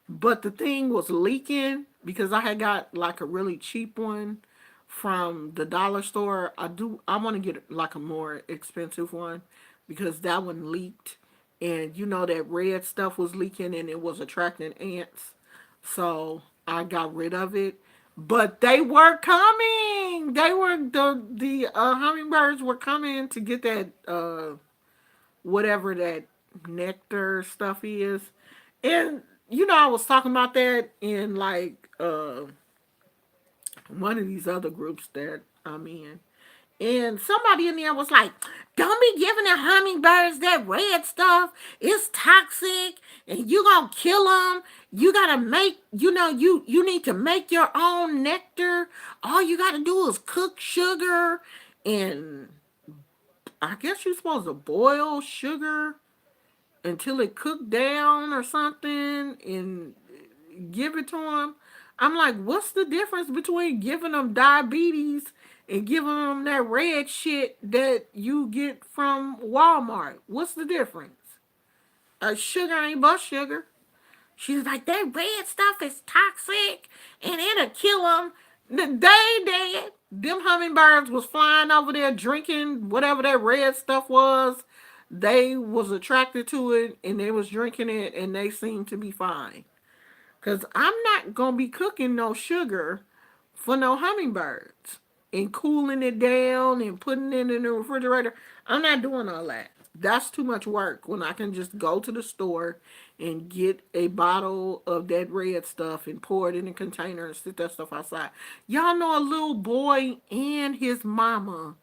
but the thing was leaking because I had got like a really cheap one from the dollar store. I want to get like a more expensive one because that one leaked, and you know that red stuff was leaking and it was attracting ants. So I got rid of it. But they were coming. They were the hummingbirds were coming to get that whatever that nectar stuff is. And you know, I was talking about that in like one of these other groups that I'm in. And somebody in there was like, "Don't be giving the hummingbirds that red stuff. It's toxic, and you gonna kill them. You gotta make, you need to make your own nectar. All you gotta do is cook sugar, and I guess you're supposed to boil sugar until it cooked down or something and give it to them." I'm like, what's the difference between giving them diabetes and giving them that red shit that you get from Walmart? What's the difference? Sugar ain't but sugar. She's like, that red stuff is toxic and it'll kill them. The day dead. Them hummingbirds was flying over there drinking whatever that red stuff was. They was attracted to it and they was drinking it and they seemed to be fine. Cause I'm not gonna be cooking no sugar for no hummingbirds and cooling it down and putting it in the refrigerator. I'm not doing all that. That's too much work when I can just go to the store and get a bottle of that red stuff and pour it in a container and sit that stuff outside. Y'all know a little boy and his mama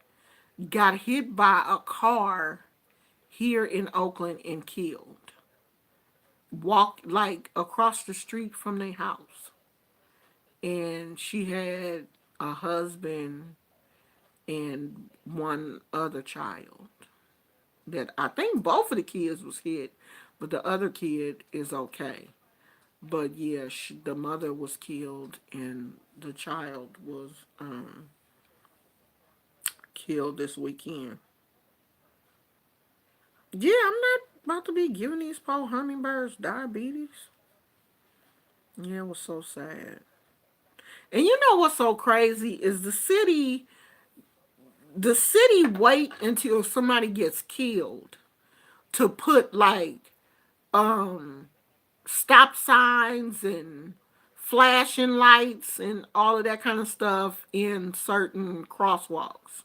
got hit by a car here in Oakland and killed. Walked like across the street from their house. And she had a husband and one other child that I think both of the kids was hit, but the other kid is okay. But yeah, the mother was killed and the child was killed this weekend. Yeah, I'm not about to be giving these poor hummingbirds diabetes. Yeah, it was so sad. And you know what's so crazy is the city wait until somebody gets killed to put like um stop signs and flashing lights and all of that kind of stuff in certain crosswalks.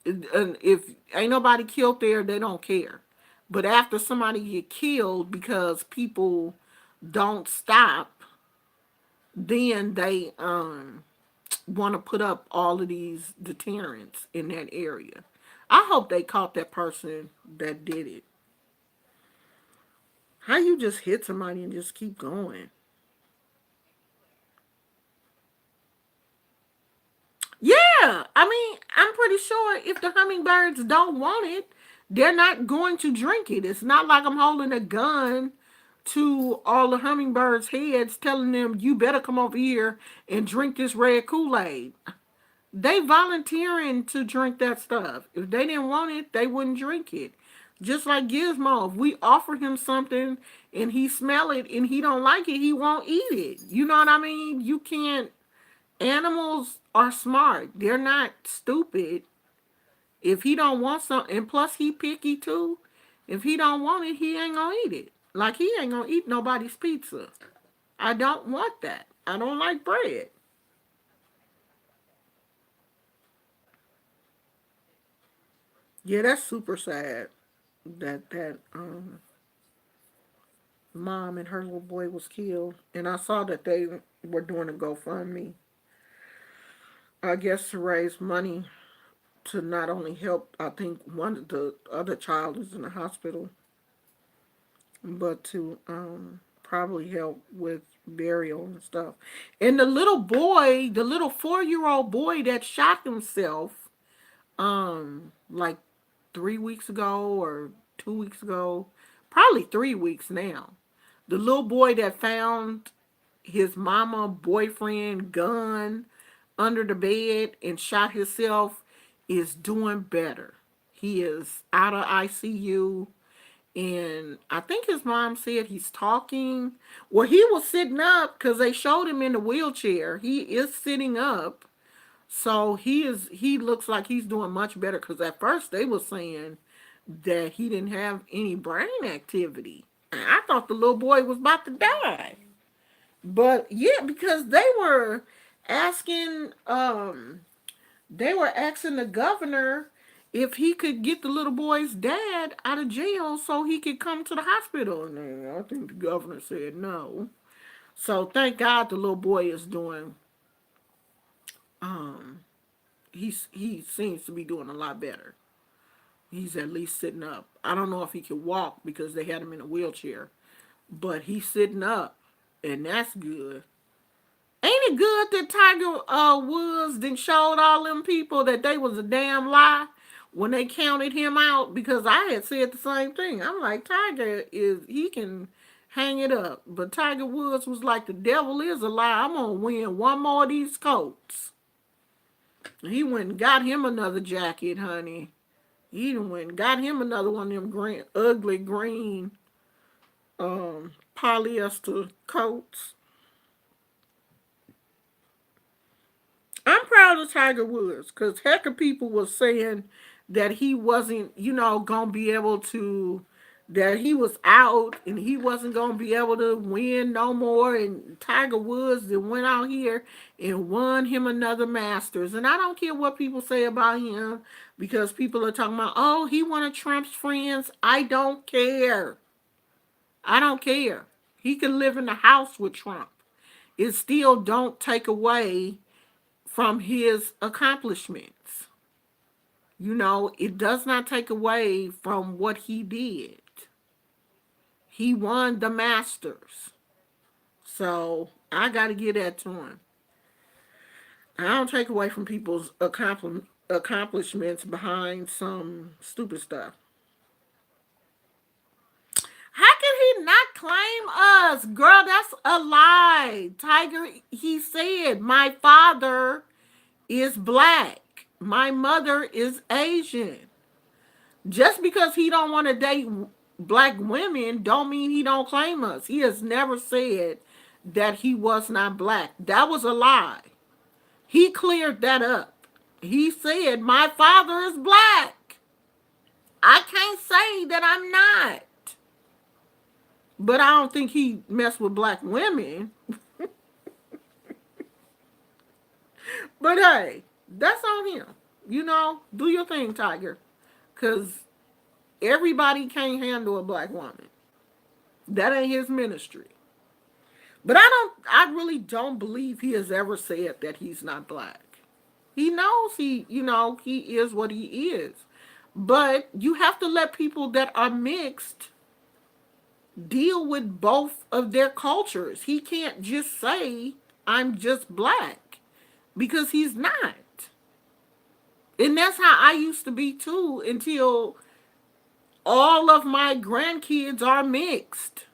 And if ain't nobody killed there, they don't care. But after somebody get killed because people don't stop, then they want to put up all of these deterrents in that area. I hope they caught that person that did it. How you just hit somebody and just keep going? Yeah, I mean, I'm pretty sure if the hummingbirds don't want it, they're not going to drink it. It's not like I'm holding a gun to all the hummingbirds' heads telling them, you better come over here and drink this red Kool Aid. They volunteering to drink that stuff. If they didn't want it, they wouldn't drink it. Just like Gizmo, if we offer him something and he smell it and he don't like it, he won't eat it. You know what I mean? You can't. Animals are smart. They're not stupid. If he don't want something, and plus he picky too. If he don't want it, he ain't gonna eat it. Like he ain't gonna eat nobody's pizza. I don't want that. I don't like bread. Yeah, that's super sad. That mom and her little boy was killed, and I saw that they were doing a GoFundMe. I guess to raise money to not only help. I think one of the other child is in the hospital. but to probably help with burial and stuff. And the little boy, the little 4-year-old boy that shot himself, like 3 weeks ago or 2 weeks ago, probably 3 weeks now. The little boy that found his mama boyfriend gun under the bed and shot himself is doing better. He is out of ICU, and I think his mom said he's talking. Well, he was sitting up because they showed him in the wheelchair. He is sitting up, so he looks like he's doing much better, because at first they were saying that he didn't have any brain activity. I thought the little boy was about to die. But yeah, because asking they were asking the governor if he could get the little boy's dad out of jail so he could come to the hospital. And I think the governor said no. So thank God the little boy is doing um he seems to be doing a lot better. He's at least sitting up. I don't know if he can walk because they had him in a wheelchair, but he's sitting up, and that's good. Ain't it good that Tiger Woods then showed all them people that they was a damn lie when they counted him out? Because I had said the same thing. I'm like, he can hang it up. But Tiger Woods was like, the devil is a lie. I'm going to win one more of these coats. He went and got him another jacket, honey. He went and got him another one of them green, ugly green polyester coats. I'm proud of Tiger Woods, because heck of people were saying that he wasn't, gonna be able to, that he was out and he wasn't gonna be able to win no more. And Tiger Woods then went out here and won him another Masters. And I don't care what people say about him, because people are talking about, oh, he one of Trump's friends. I don't care. I don't care. He can live in the house with Trump. It still don't take away from his accomplishments. It does not take away from what he did. He won the Masters. So I got to give that to him. I don't take away from people's accomplishments behind some stupid stuff. How can he not claim us? Girl, that's a lie. Tiger, he said, my father is black. My mother is Asian. Just because he don't want to date black women don't mean he don't claim us. He has never said that he was not black. That was a lie. He cleared that up. He said, my father is black. I can't say that I'm not. But I don't think he messed with black women. But hey, that's on him. Do your thing, Tiger. Because everybody can't handle a black woman. That ain't his ministry. But I really don't believe he has ever said that he's not black. He knows he is what he is. But you have to let people that are mixed deal with both of their cultures. He can't just say, I'm just black, because he's not. And that's how I used to be too, until all of my grandkids are mixed.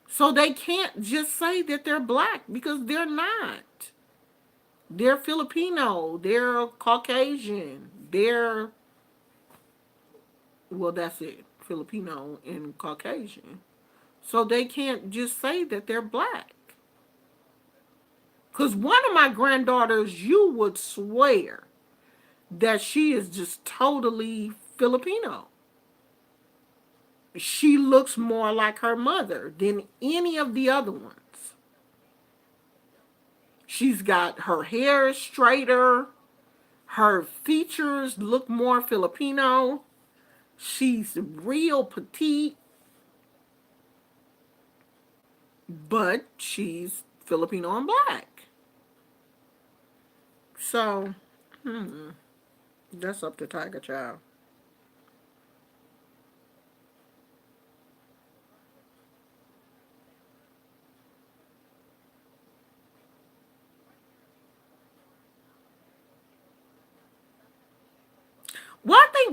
So they can't just say that they're black, because they're not. They're Filipino, they're Caucasian, well, that's it, Filipino and Caucasian. So they can't just say that they're black. Because one of my granddaughters, you would swear that she is just totally Filipino. She looks more like her mother than any of the other ones. She's got her hair straighter. Her features look more Filipino. She's real petite, but she's Filipino and black. So, that's up to Tiger Child.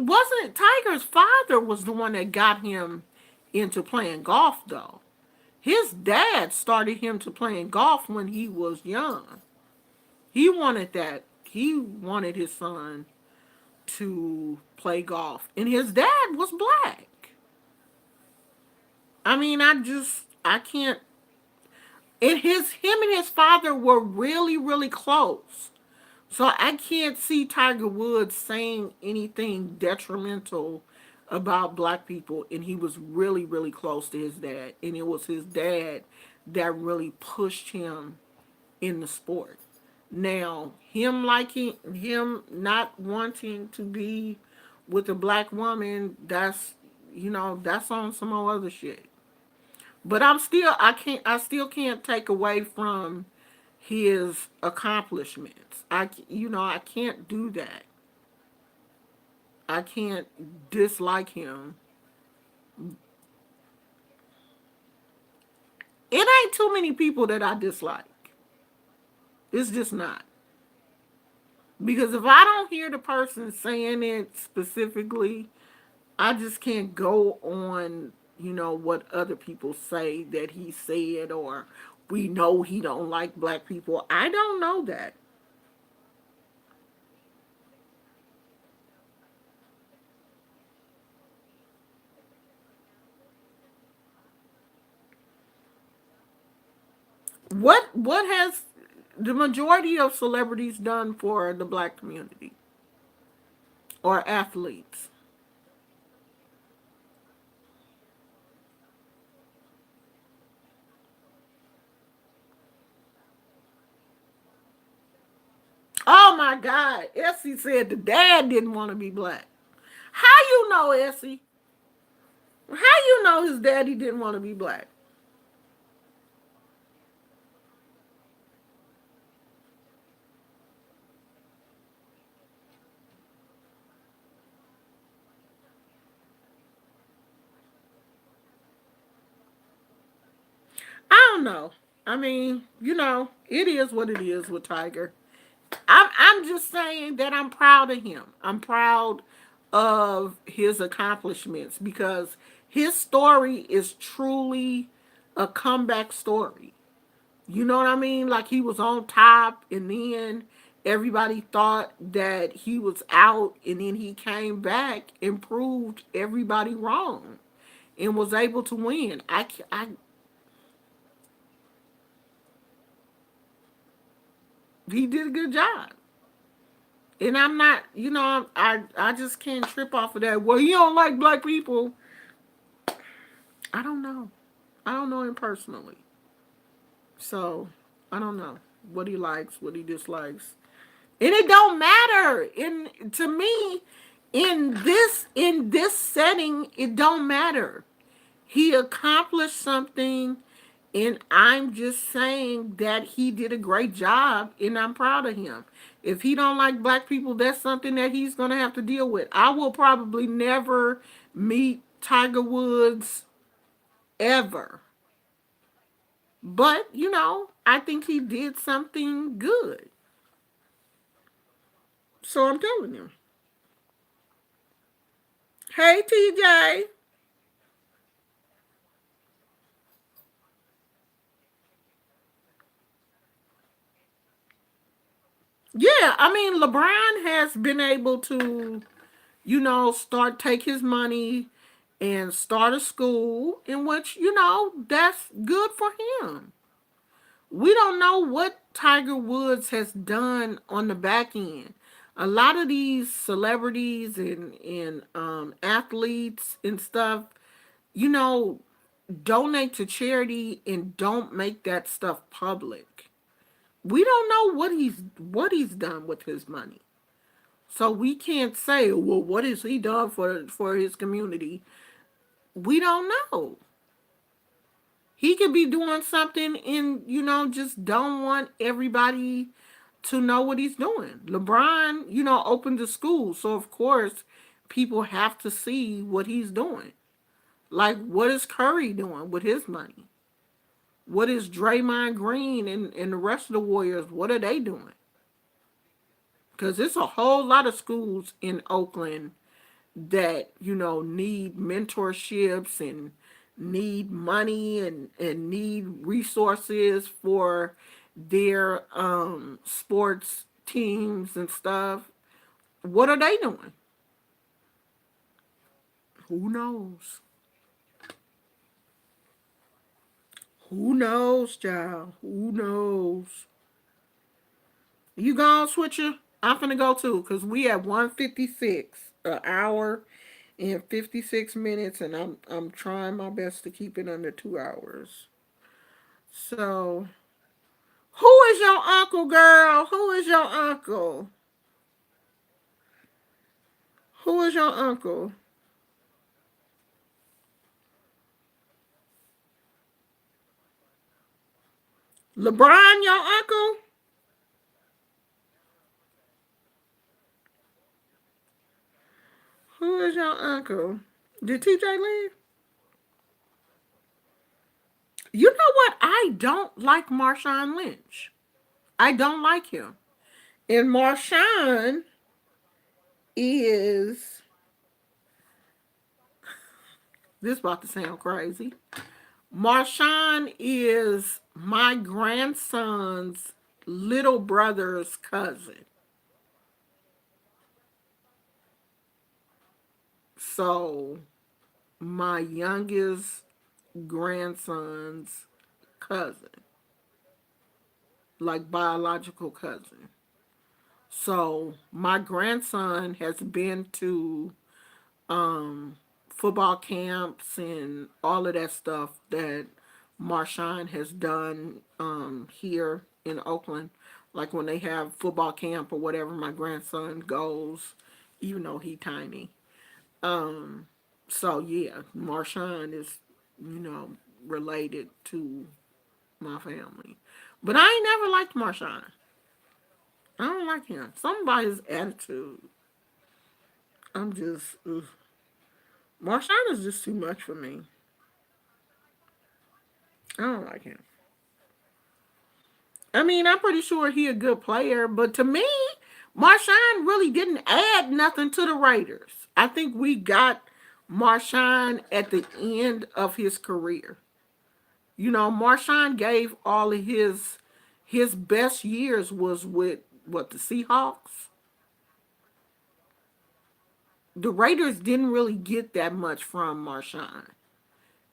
wasn't Tiger's father was the one that got him into playing golf though. His dad started him to playing golf when he was young. He wanted that. He wanted his son to play golf, and his dad was black. I mean, I can't. And him and his father were really, really close. So I can't see Tiger Woods saying anything detrimental about black people. And he was really, really close to his dad. And it was his dad that really pushed him in the sport. Now, him not wanting to be with a black woman, that's on some other shit. But I still can't take away from his accomplishments. I can't do that. I can't dislike him. It ain't too many people that I dislike. It's just not. Because if I don't hear the person saying it specifically, I just can't go on, what other people say that he said, or we know he don't like black people. I don't know that. What has the majority of celebrities done for the black community or athletes? Oh my God. Essie said the dad didn't want to be black. How you know, Essie? How you know his daddy didn't want to be black? I don't know. I mean, it is what it is with Tiger. I'm just saying that I'm proud of him. I'm proud of his accomplishments because his story is truly a comeback story. You know what I mean? Like he was on top and then everybody thought that he was out and then he came back and proved everybody wrong and was able to win. He did a good job. And I'm not, I just can't trip off of that. Well, he don't like black people. I don't know. I don't know him personally. So, I don't know what he likes, what he dislikes. And it don't matter. To me, in this setting, it don't matter. He accomplished something and I'm just saying that he did a great job and I'm proud of him. If he don't like black people, that's something that he's going to have to deal with. I will probably never meet Tiger Woods ever. But, I think he did something good. So I'm telling you. Hey, TJ. Yeah, I mean, LeBron has been able to, start take his money and start a school in which, that's good for him. We don't know what Tiger Woods has done on the back end. A lot of these celebrities and athletes and stuff, you know, donate to charity and don't make that stuff public. We don't know what he's done with his money. So we can't say, well, what has he done for his community? We don't know. He could be doing something and, just don't want everybody to know what he's doing. LeBron, opened the school. So, of course, people have to see what he's doing. Like, what is Curry doing with his money? What is Draymond Green and the rest of the Warriors? What are they doing? Because there's a whole lot of schools in Oakland that, you know, need mentorships and need money and need resources for their sports teams and stuff. What are they doing? Who knows? Who knows, child? Who knows? You gone, Switcher? I'm finna go too, cause we at 1:56, an hour and 56 minutes, and I'm trying my best to keep it under 2 hours. So, who is your uncle, girl? Who is your uncle? Who is your uncle? LeBron, your uncle? Who is your uncle? Did TJ leave? You know what? I don't like Marshawn Lynch. I don't like him. And Marshawn is, this about to sound crazy. Marshawn is my grandson's little brother's cousin. So, my youngest grandson's cousin, like biological cousin. So, my grandson has been to um, football camps and all of that stuff that Marshawn has done here in Oakland. Like when they have football camp or whatever, my grandson goes, even though he tiny. Um, so yeah, Marshawn is, you know, related to my family. But I ain't never liked Marshawn. I don't like him. Somebody's attitude. I'm just, ugh. Marshawn is just too much for me. I don't like him. I mean, I'm pretty sure he a good player, but to me, Marshawn really didn't add nothing to the Raiders. I think we got Marshawn at the end of his career. You know, Marshawn gave all of his best years was with what, the Seahawks. The Raiders didn't really get that much from Marshawn.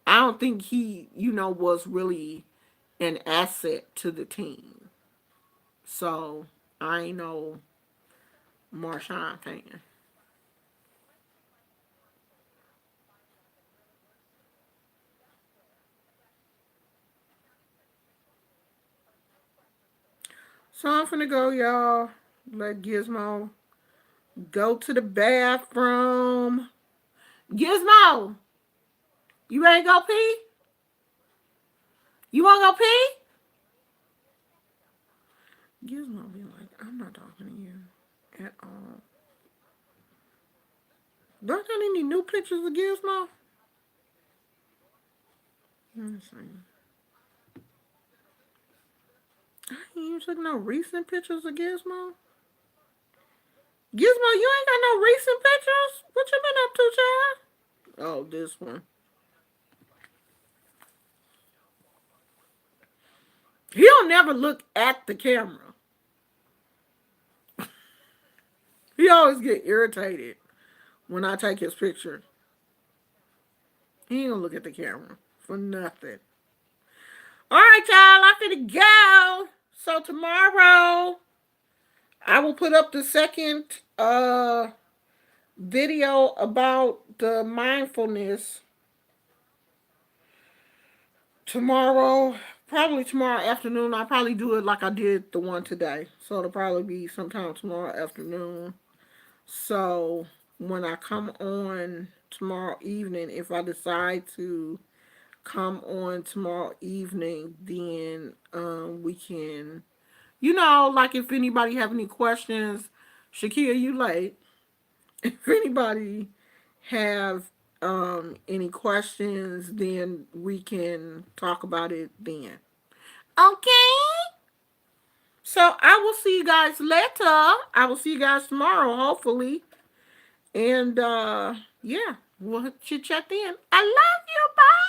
I don't think he, you know, was really an asset to the team. So I ain't no Marshawn fan. So I'm finna go, y'all. Let Gizmo go to the bathroom. Gizmo, you ready to go pee? You wanna go pee? Gizmo be like, I'm not talking to you at all. Don't got any new pictures of Gizmo? Let me see. I ain't even took no recent pictures of Gizmo. Gizmo, you ain't got no recent pictures? What you been up to, child? Oh, this one. He'll never look at the camera. He always get irritated when I take his picture. He ain't gonna look at the camera for nothing. All right, y'all, I'm finna go. So tomorrow I will put up the second video about the mindfulness tomorrow. Probably tomorrow afternoon. I'll probably do it like I did the one today. So it'll probably be sometime tomorrow afternoon. So when I come on tomorrow evening, if I decide to come on tomorrow evening, then we can, you know, like if anybody have any questions, Shakia, you late. If anybody have any questions, then we can talk about it then. Okay. So I will see you guys later. I will see you guys tomorrow, hopefully. And yeah, we'll chit chat then. I love you. Bye.